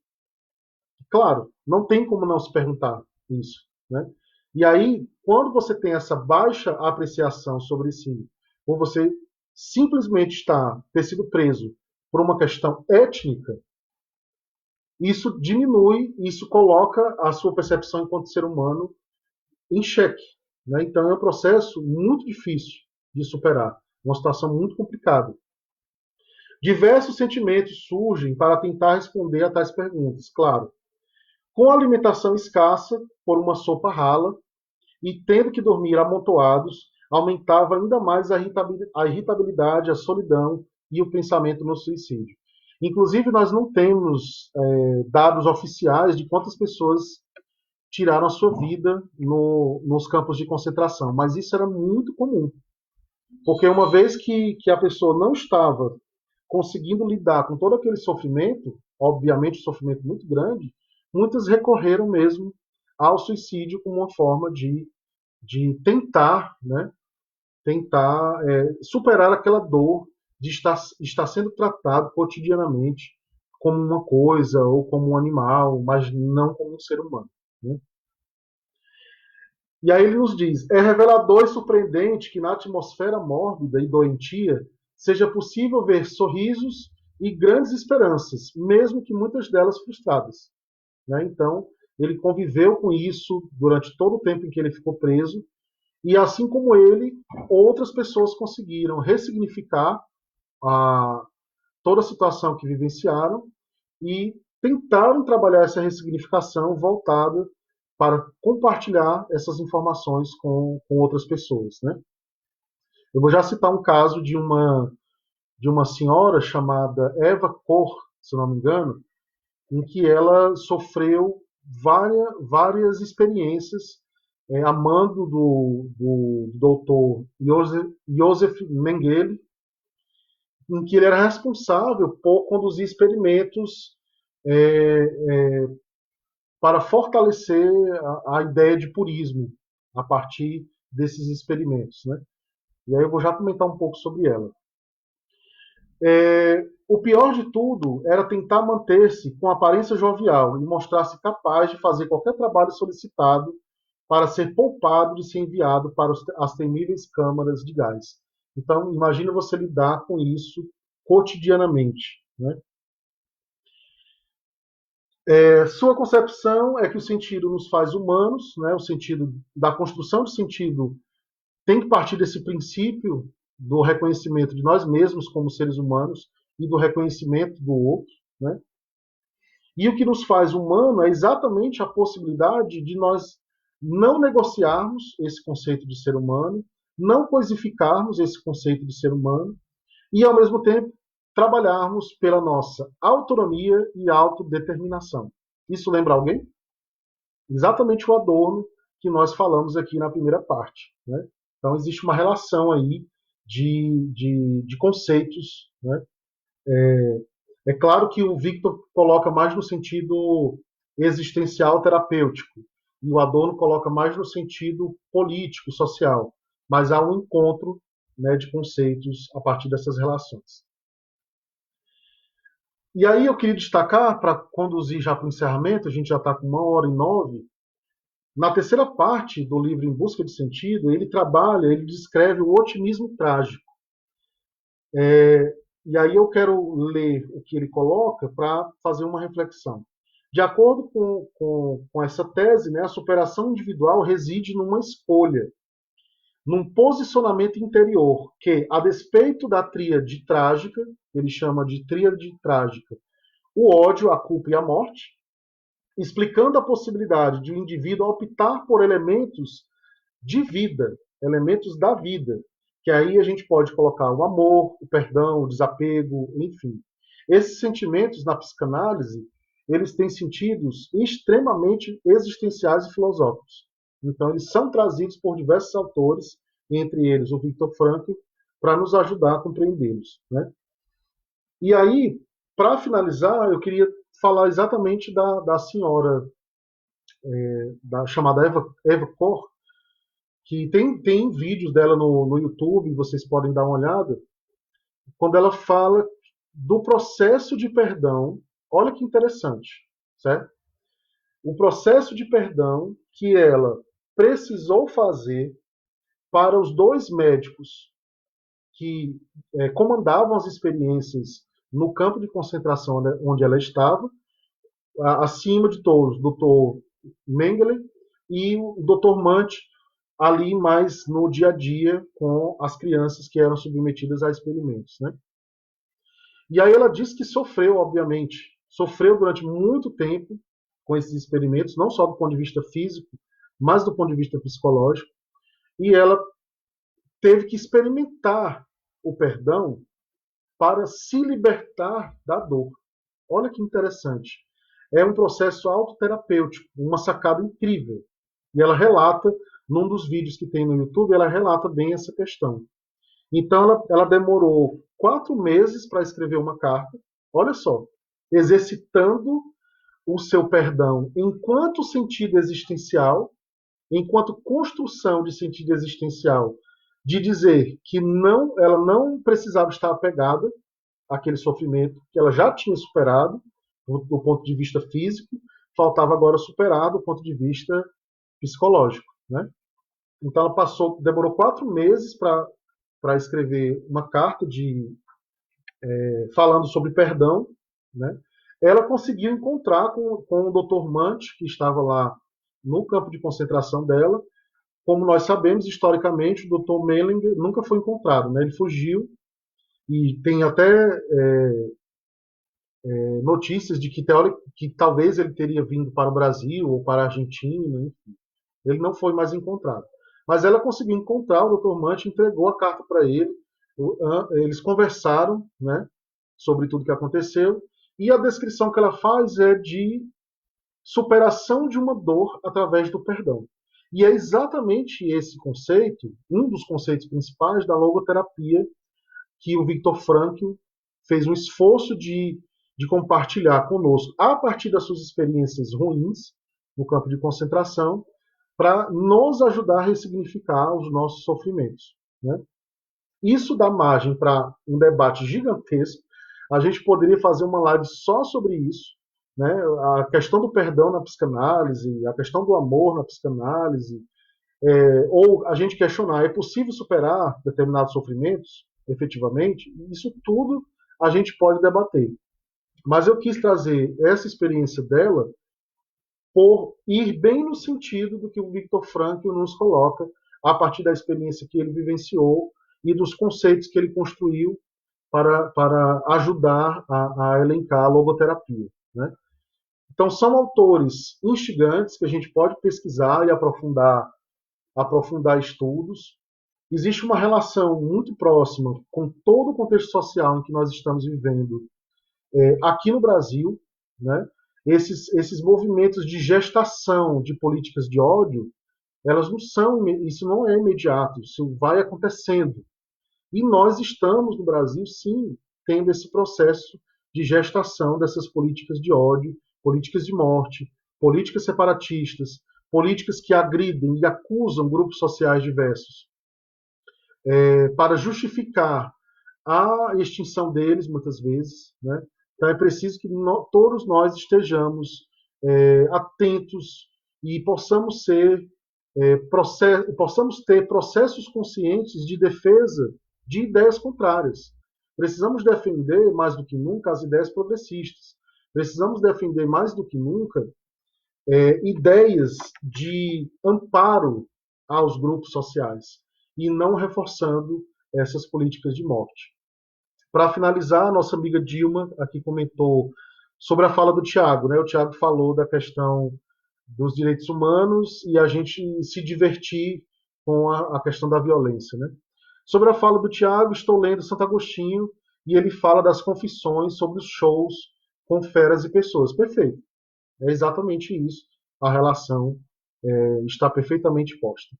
Claro, não tem como não se perguntar isso, né? E aí, quando você tem essa baixa apreciação sobre si, ou você simplesmente ter sido preso por uma questão étnica, isso diminui, isso coloca a sua percepção enquanto ser humano em xeque. Né? Então é um processo muito difícil de superar, uma situação muito complicada. Diversos sentimentos surgem para tentar responder a tais perguntas, claro. Com a alimentação escassa por uma sopa rala e tendo que dormir amontoados, aumentava ainda mais a irritabilidade, a solidão e o pensamento no suicídio. Inclusive, nós não temos dados oficiais de quantas pessoas tiraram a sua vida nos campos de concentração, mas isso era muito comum, porque uma vez que a pessoa não estava conseguindo lidar com todo aquele sofrimento, obviamente um sofrimento muito grande, muitas recorreram mesmo ao suicídio como uma forma de tentar, né, tentar superar aquela dor de estar sendo tratado cotidianamente como uma coisa ou como um animal, mas não como um ser humano. Né? E aí ele nos diz: é revelador e surpreendente que na atmosfera mórbida e doentia seja possível ver sorrisos e grandes esperanças, mesmo que muitas delas frustradas. Né? Então, ele conviveu com isso durante todo o tempo em que ele ficou preso, e assim como ele, outras pessoas conseguiram ressignificar a, toda a situação que vivenciaram e tentaram trabalhar essa ressignificação voltada para compartilhar essas informações com outras pessoas. Né? Eu vou já citar um caso de uma senhora chamada Eva Kor, se não me engano, em que ela sofreu várias experiências a mando do doutor Joseph Mengele, em que ele era responsável por conduzir experimentos é, é, para fortalecer a ideia de purismo a partir desses experimentos. Né? E aí eu vou já comentar um pouco sobre ela. O pior de tudo era tentar manter-se com aparência jovial e mostrar-se capaz de fazer qualquer trabalho solicitado para ser poupado de ser enviado para as temíveis câmaras de gás. Então, imagina você lidar com isso cotidianamente. Né? Sua concepção é que o sentido nos faz humanos, né? O sentido da construção de sentido tem que partir desse princípio do reconhecimento de nós mesmos como seres humanos e do reconhecimento do outro. Né? E o que nos faz humano é exatamente a possibilidade de nós não negociarmos esse conceito de ser humano, não coisificarmos esse conceito de ser humano e, ao mesmo tempo, trabalharmos pela nossa autonomia e autodeterminação. Isso lembra alguém? Exatamente o Adorno que nós falamos aqui na primeira parte. Né? Então, existe uma relação aí de conceitos. Né? É claro que o Victor coloca mais no sentido existencial terapêutico, e o Adorno coloca mais no sentido político, social, mas há um encontro, né, de conceitos a partir dessas relações. E aí eu queria destacar, para conduzir já para o encerramento, a gente já está com 1h09, na terceira parte do livro Em Busca de Sentido, ele descreve o otimismo trágico. E aí eu quero ler o que ele coloca para fazer uma reflexão. De acordo com essa tese, né, a superação individual reside numa escolha, num posicionamento interior, que, a despeito da tríade trágica, ele chama de tríade trágica, o ódio, a culpa e a morte, explicando a possibilidade de um indivíduo optar por elementos de vida, elementos da vida, que aí a gente pode colocar o amor, o perdão, o desapego, enfim. Esses sentimentos na psicanálise, eles têm sentidos extremamente existenciais e filosóficos. Então, eles são trazidos por diversos autores, entre eles o Viktor Frankl, para nos ajudar a compreendê-los. Né? E aí, para finalizar, eu queria falar exatamente da senhora chamada Eva Kor, que tem vídeos dela no YouTube, vocês podem dar uma olhada, quando ela fala do processo de perdão. Olha que interessante, certo? O processo de perdão que ela precisou fazer para os dois médicos que comandavam as experiências no campo de concentração onde ela estava, acima de todos, o Dr. Mengele e o Dr. Munt, ali mais no dia a dia com as crianças que eram submetidas a experimentos, né? E aí ela disse que sofreu, obviamente, sofreu durante muito tempo com esses experimentos, não só do ponto de vista físico, mas do ponto de vista psicológico, e ela teve que experimentar o perdão para se libertar da dor. Olha que interessante. É um processo autoterapêutico, uma sacada incrível. E ela relata, num dos vídeos que tem no YouTube, ela relata bem essa questão. Então, ela demorou 4 meses para escrever uma carta, olha só, exercitando o seu perdão enquanto sentido existencial, enquanto construção de sentido existencial, de dizer que não, ela não precisava estar apegada àquele sofrimento que ela já tinha superado do ponto de vista físico, faltava agora superar do ponto de vista psicológico, né? Então ela demorou 4 meses para escrever uma carta falando sobre perdão, né? Ela conseguiu encontrar com o Dr. Munt, que estava lá no campo de concentração dela. Como nós sabemos, historicamente, o Dr. Meiling nunca foi encontrado, né? Ele fugiu e tem até notícias de que talvez ele teria vindo para o Brasil ou para a Argentina, enfim. Ele não foi mais encontrado. Mas ela conseguiu encontrar o Dr. Munt, entregou a carta para ele, eles conversaram, né, sobre tudo que aconteceu, e a descrição que ela faz é de superação de uma dor através do perdão. E é exatamente esse conceito, um dos conceitos principais da logoterapia, que o Viktor Frankl fez um esforço de compartilhar conosco, a partir das suas experiências ruins no campo de concentração, para nos ajudar a ressignificar os nossos sofrimentos, né? Isso dá margem para um debate gigantesco. A gente poderia fazer uma live só sobre isso, né? A questão do perdão na psicanálise, a questão do amor na psicanálise, ou a gente questionar, é possível superar determinados sofrimentos, efetivamente? Isso tudo a gente pode debater. Mas eu quis trazer essa experiência dela por ir bem no sentido do que o Viktor Frankl nos coloca a partir da experiência que ele vivenciou e dos conceitos que ele construiu para ajudar a elencar a logoterapia, né? Então, são autores instigantes que a gente pode pesquisar e aprofundar estudos. Existe uma relação muito próxima com todo o contexto social em que nós estamos vivendo aqui no Brasil, né? Esses movimentos de gestação de políticas de ódio, elas não são, isso não é imediato, isso vai acontecendo. E nós estamos no Brasil, sim, tendo esse processo de gestação dessas políticas de ódio, políticas de morte, políticas separatistas, políticas que agridem e acusam grupos sociais diversos, para justificar a extinção deles, muitas vezes, né? Então é preciso que todos nós estejamos atentos e possamos ter processos conscientes de defesa de ideias contrárias. Precisamos defender mais do que nunca as ideias progressistas. Precisamos defender mais do que nunca ideias de amparo aos grupos sociais e não reforçando essas políticas de morte. Para finalizar, a nossa amiga Dilma aqui comentou sobre a fala do Tiago, né? O Tiago falou da questão dos direitos humanos e a gente se divertir com a questão da violência, né? Sobre a fala do Tiago, estou lendo Santo Agostinho e ele fala das confissões sobre os shows com feras e pessoas. Perfeito. É exatamente isso. A relação está perfeitamente posta.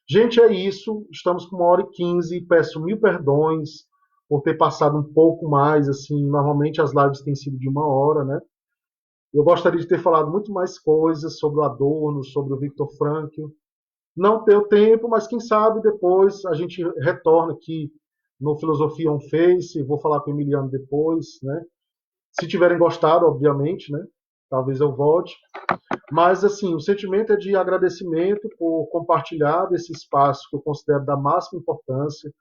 Gente, é isso. Estamos com 1h15. Peço mil perdões por ter passado um pouco mais. Assim, normalmente as lives têm sido de 1 hora, né? Eu gostaria de ter falado muito mais coisas sobre o Adorno, sobre o Viktor Frankl. Não deu tempo, mas quem sabe depois a gente retorna aqui no Filosofia on Face. Vou falar com o Emiliano depois, né? Se tiverem gostado, obviamente, né? Talvez eu volte. Mas, assim, o sentimento é de agradecimento por compartilhar desse espaço que eu considero da máxima importância,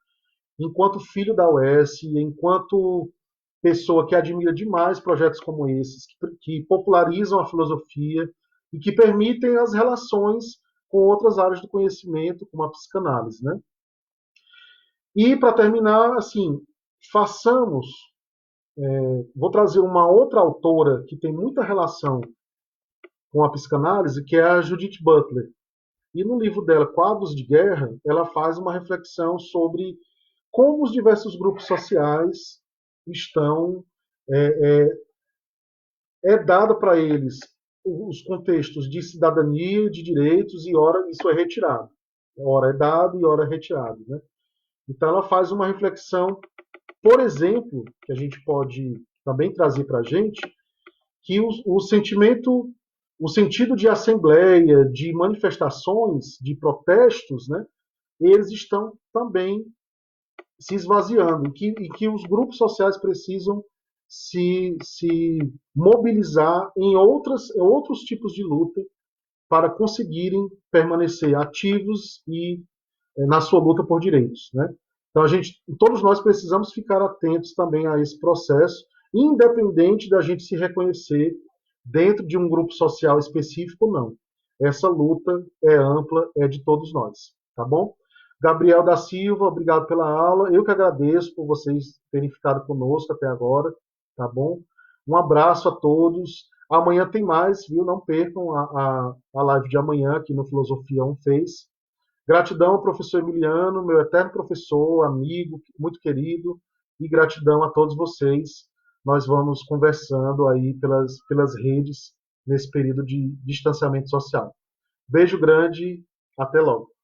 enquanto filho da UES, enquanto pessoa que admira demais projetos como esses, que popularizam a filosofia e que permitem as relações com outras áreas do conhecimento, como a psicanálise, né? E para terminar, assim, façamos. Vou trazer uma outra autora que tem muita relação com a psicanálise, que é a Judith Butler. E no livro dela, Quadros de Guerra, ela faz uma reflexão sobre como os diversos grupos sociais estão é, é dado para eles os contextos de cidadania, de direitos, e ora isso é retirado. Ora é dado e ora é retirado. Né? Então ela faz uma reflexão, por exemplo, que a gente pode também trazer para a gente, que o sentimento, o sentido de assembleia, de manifestações, de protestos, né, eles estão também se esvaziando, e que os grupos sociais precisam se mobilizar em outros tipos de luta para conseguirem permanecer ativos e na sua luta por direitos, né? Então todos nós precisamos ficar atentos também a esse processo, independente da gente se reconhecer dentro de um grupo social específico ou não. Essa luta é ampla, é de todos nós, tá bom? Gabriel da Silva, obrigado pela aula. Eu que agradeço por vocês terem ficado conosco até agora, tá bom? Um abraço a todos. Amanhã tem mais, viu? Não percam a live de amanhã aqui no Filosofia On Face. Gratidão ao professor Emiliano, meu eterno professor, amigo, muito querido, e gratidão a todos vocês. Nós vamos conversando aí pelas redes nesse período de distanciamento social. Beijo grande, até logo.